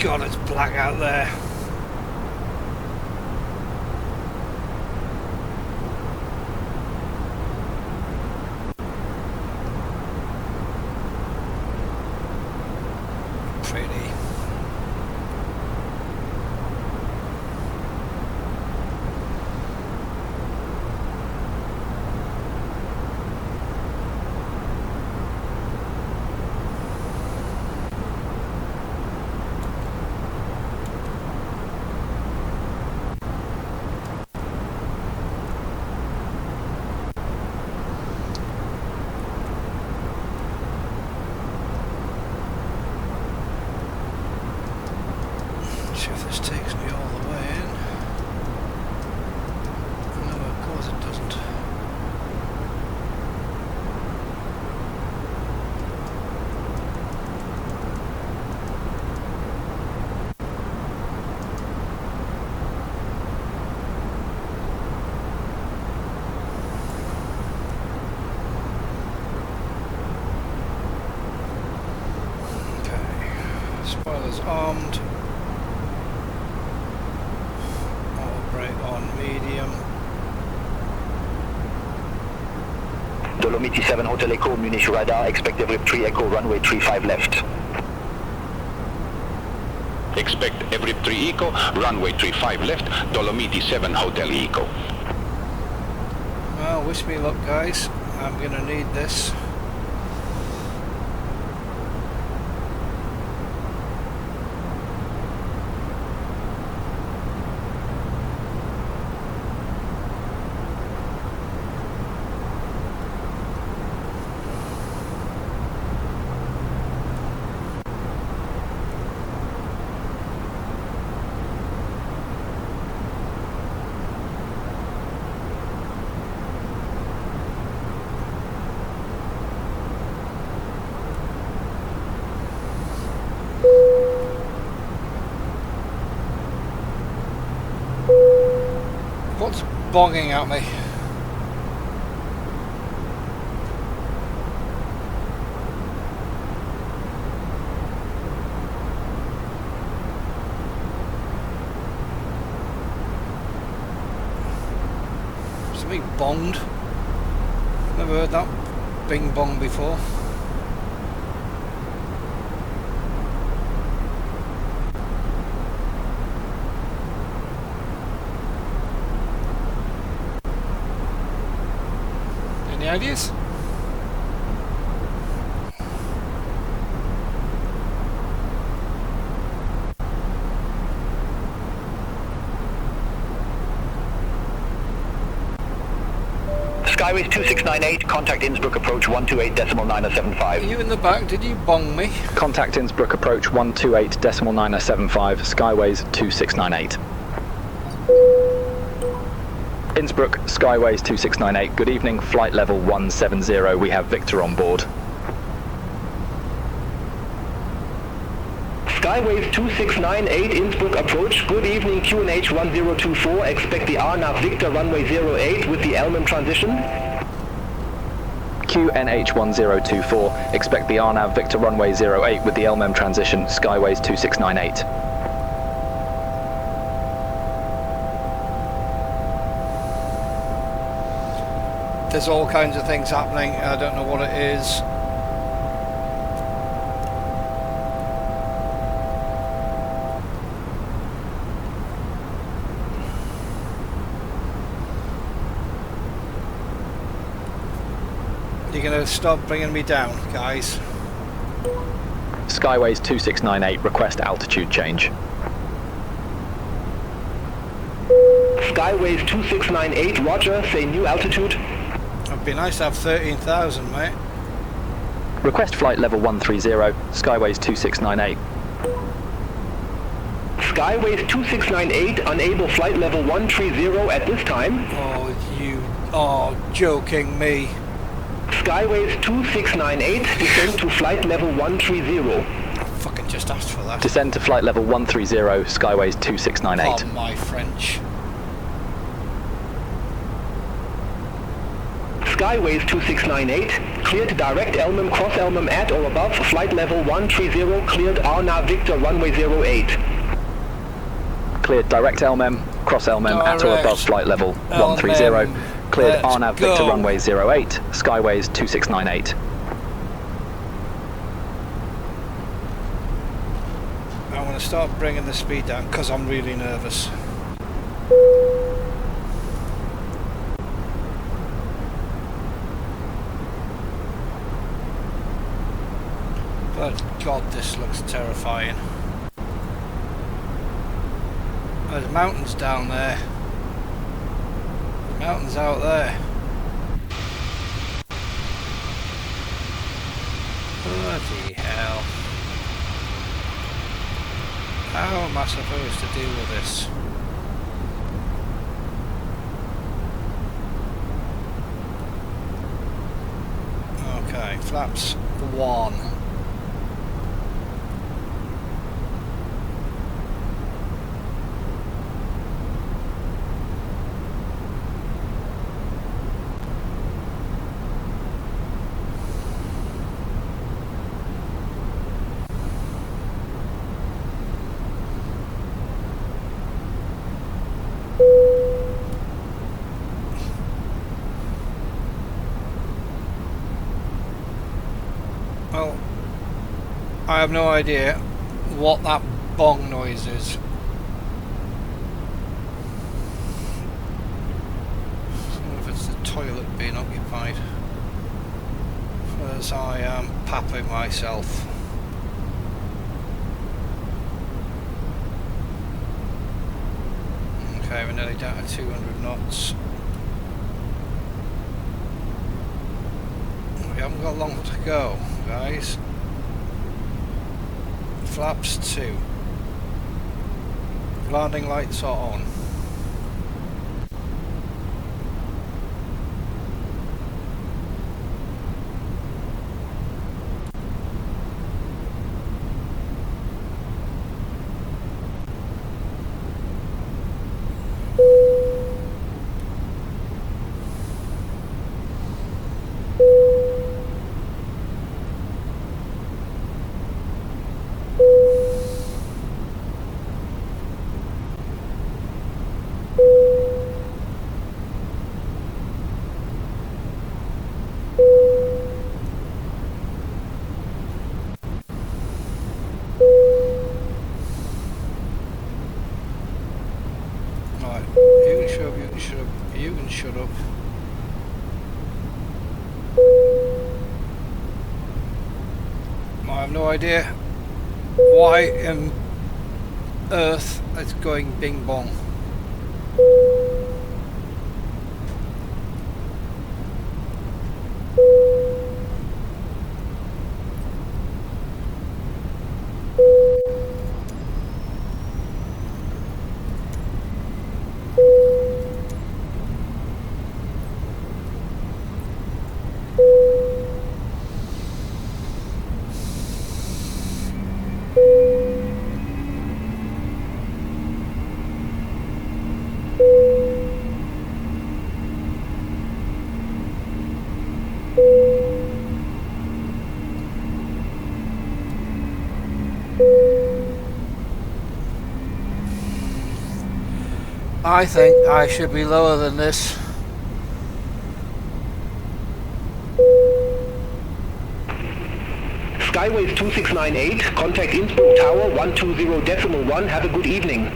God, it's black out there. Pretty. Spoilers armed. Auto brake on medium. Dolomiti 7 Hotel Echo, Munich radar, expect every 3 Echo, runway 35 left. Expect every 3 Echo, runway 35 left, Dolomiti 7 Hotel Echo. Well, wish me luck, guys. I'm gonna need this. What's bonging at me? Something bonged. Never heard that bing bong before. Any ideas? Skyways 2698, contact Innsbruck approach 128.975. You in the back, did you bong me? Contact Innsbruck approach 128.975, Skyways 2698. Innsbruck, Skyways 2698, good evening, flight level 170, we have Victor on board. Skyways 2698, Innsbruck approach. Good evening, QNH 1024. Expect the RNAV Victor runway 08 with the Elman transition. QNH 1024, expect the RNAV Victor runway 08 with the LMM transition, Skyways 2698. There's all kinds of things happening, I don't know what it is. You're going to stop bringing me down, guys. Skyways 2698, request altitude change. Skyways 2698, roger, say new altitude. It'd be nice to have 13,000, mate. Request flight level 130, Skyways 2698. Skyways 2698, unable flight level 130 at this time. Oh, you are joking me. Skyways 2698, descend to flight level 130. I fucking just asked for that. Descend to flight level 130, Skyways 2698. Pardon my French. Skyways 2698, cleared direct Elmham, cross Elmham at or above flight level 130, cleared RNAV Victor runway 08. Cleared direct Elmham, cross Elmham at or above flight level 130. Cleared RNAV Victor runway 08, Skyways 2698. I want to start bringing the speed down because I'm really nervous. But God, this looks terrifying. There's mountains down there. Mountains out there. Bloody hell. How am I supposed to deal with this? Okay, flaps 1. I have no idea what that bong noise is. I don't know if it's the toilet being occupied, as I am papping myself. Okay, we're nearly down to 200 knots. We haven't got long to go, guys. Flaps 2. Landing lights are on. You can shut up. I have no idea why on earth it's going bing bong. I think I should be lower than this. Skyways 2698, contact Innsbruck Tower 120.1, have a good evening.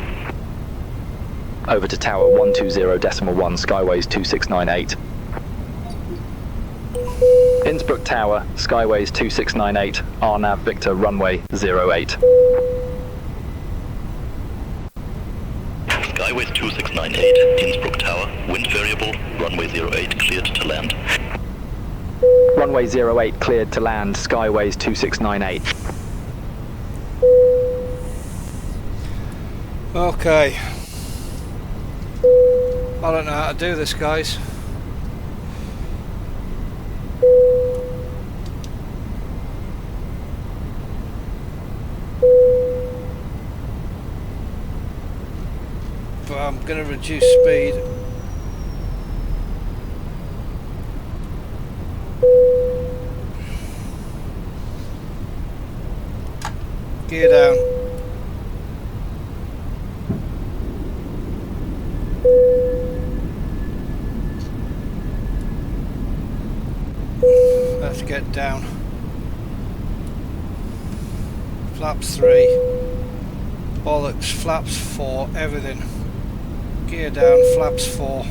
Over to Tower 120.1, Skyways 2698. Innsbruck Tower, Skyways 2698, RNAV Victor runway 08. Skyways 2698, Innsbruck Tower, wind variable, runway 08, cleared to land. Runway 08 cleared to land, Skyways 2698. Okay. I don't know how to do this, guys. But I'm going to reduce speed. Gear down. Let's get down. Flaps 3. Bollocks, flaps 4, everything. Gear down, flaps 4.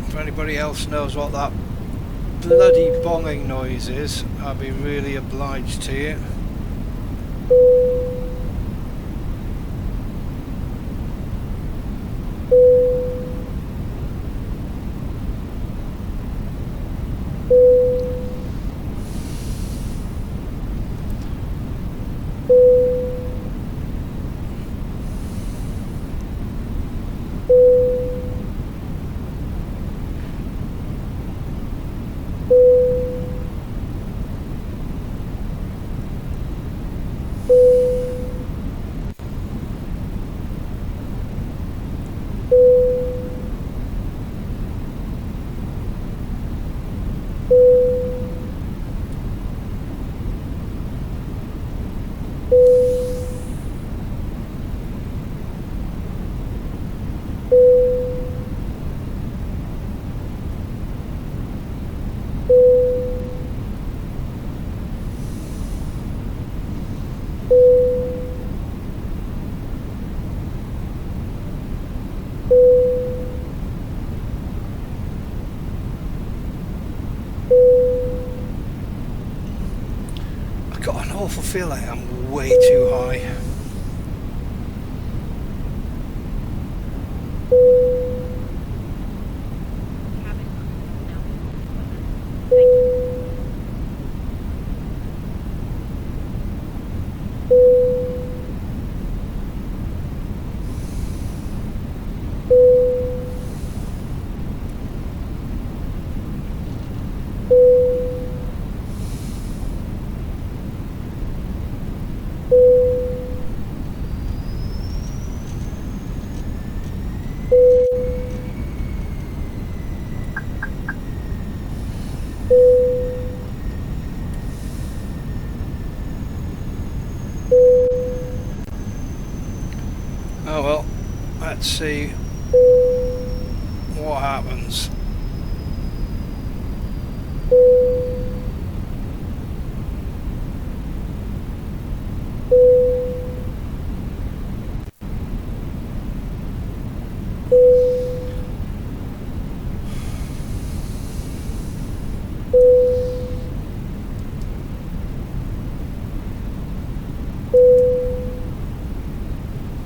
If anybody else knows what that bloody bonging noise is, I'd be really obliged to you. awful feel like I'm way too high. Oh well, let's see what happens.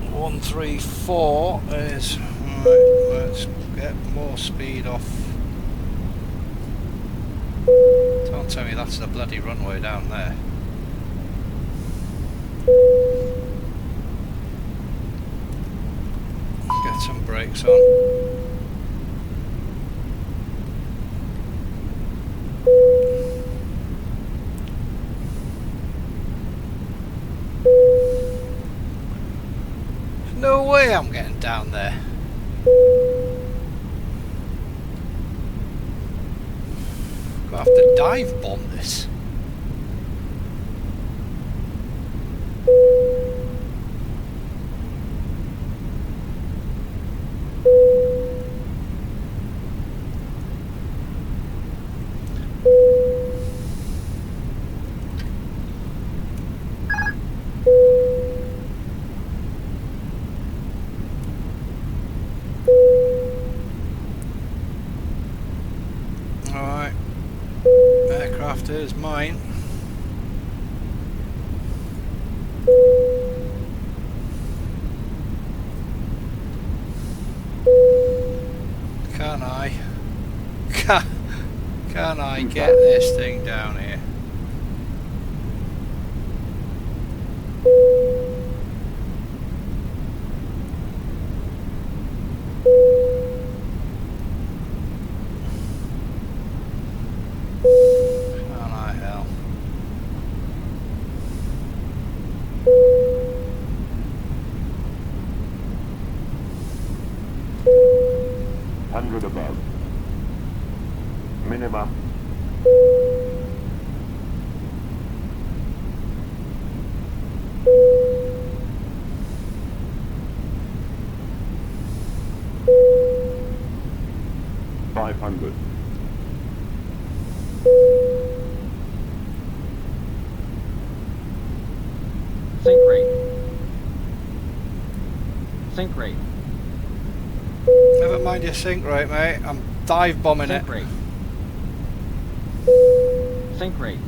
One, 3, 4 is right. Let's get more speed off. Don't tell me that's the bloody runway down there. Get some brakes on. No way I'm getting down there. Gonna have to dive bomb this. Alright, aircraft is mine. Can I get this thing down here? Can I hell? Above. Minimum. $500. Sink rate. Sink rate. Never mind your sink rate, mate. I'm dive bombing Sink it. Rate. Sink rate.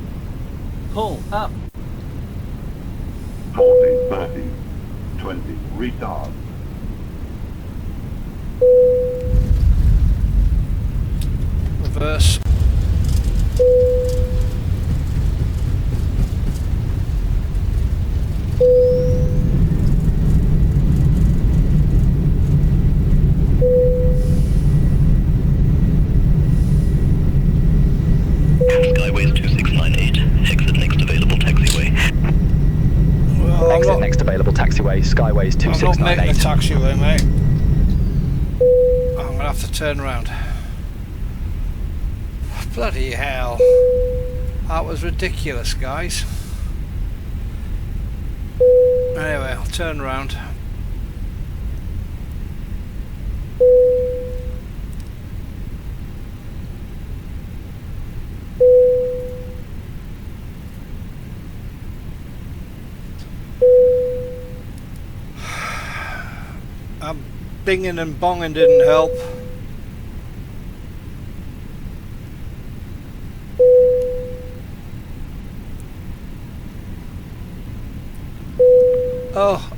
Pull up. 40, 30, 20. Retard. Reverse. Skyways 2698. Exit next available taxiway. Well, Exit next available taxiway. Skyways 2698. I'm not making the taxiway, mate. I'm gonna have to turn around. Bloody hell. That was ridiculous, guys. Anyway, I'll turn around. Binging and bonging didn't help.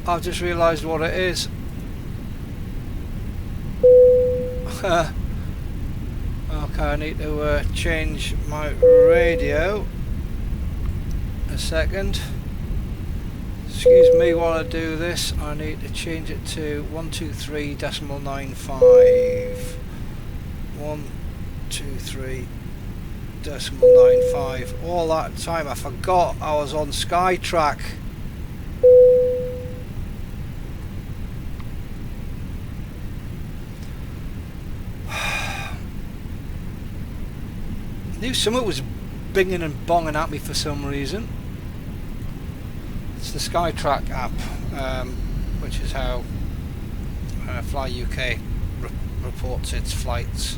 I've just realised what it is. Okay, I need to change my radio. A second. Excuse me while I do this. I need to change it to 123.95. 123.95. All that time I forgot I was on Skytrack. Knew something was binging and bonging at me for some reason. It's the Skytrack app, which is how Fly UK reports its flights.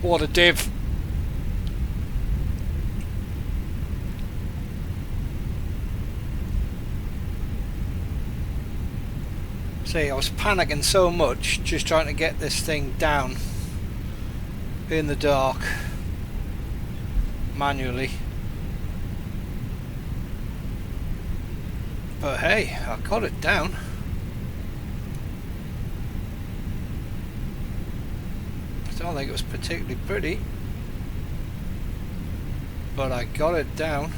What a div! See, I was panicking so much just trying to get this thing down in the dark manually. But hey, I got it down. I don't think it was particularly pretty, but I got it down.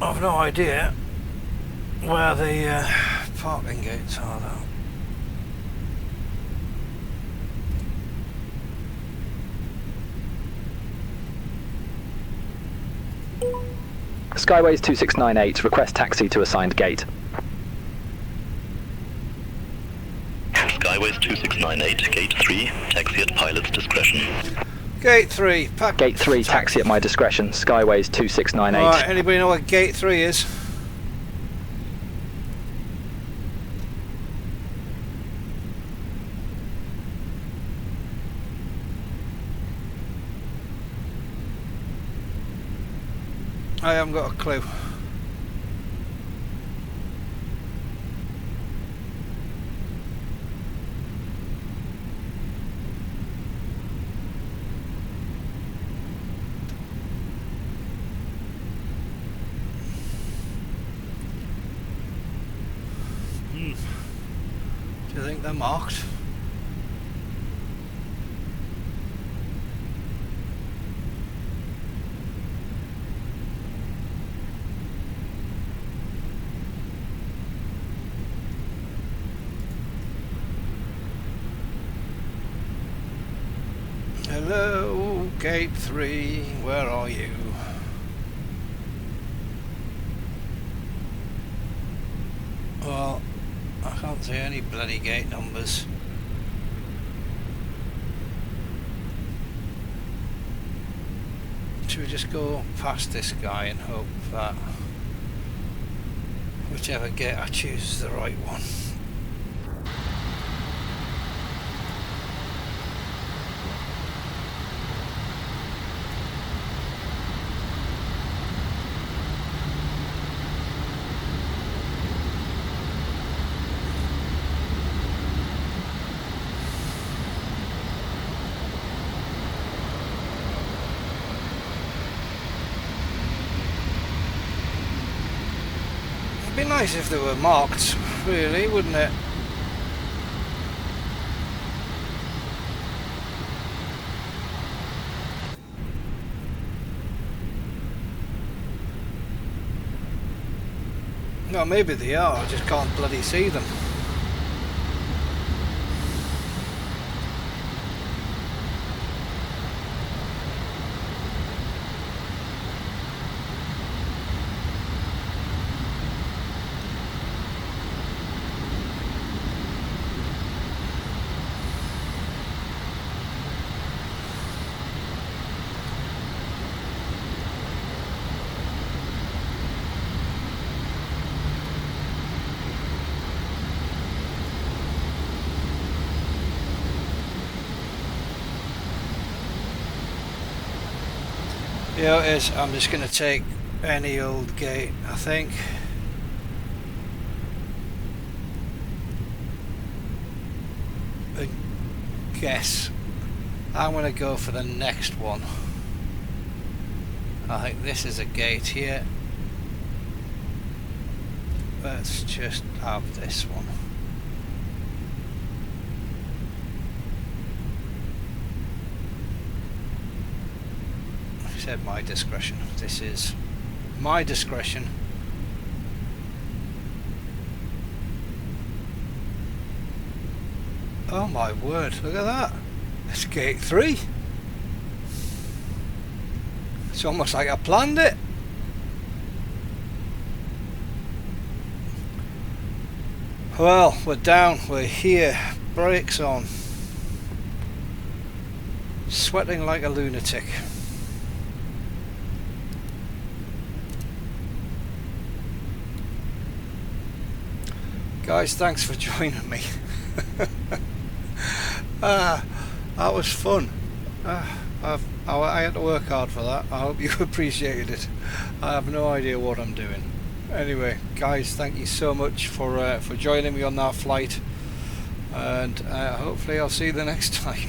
I've no idea where the parking gates are though. Skyways 2698, request taxi to assigned gate. Skyways 2698, gate 3, taxi at pilot's discretion. Gate 3. Gate 3, taxi at my discretion. Skyways 2698. Alright, anybody know what gate 3 is? I haven't got a clue. Do you think they're marked? Hello, gate 3, where are you? Well, I can't see any bloody gate numbers. Should we just go past this guy and hope that whichever gate I choose is the right one? It'd be nice if they were marked, really, wouldn't it? No, maybe they are, I just can't bloody see them. Yeah, it is. I'm just going to take any old gate, I think. I guess I'm going to go for the next one. I think this is a gate here. Let's just have this one. I said my discretion. This is my discretion. Oh my word, look at that. It's gate 3. It's almost like I planned it. Well, we're down, we're here, brakes on. Sweating like a lunatic. Guys, thanks for joining me. That was fun. I had to work hard for that. I hope you appreciated it. I have no idea what I'm doing. Anyway, guys, thank you so much for joining me on that flight, and hopefully I'll see you the next time.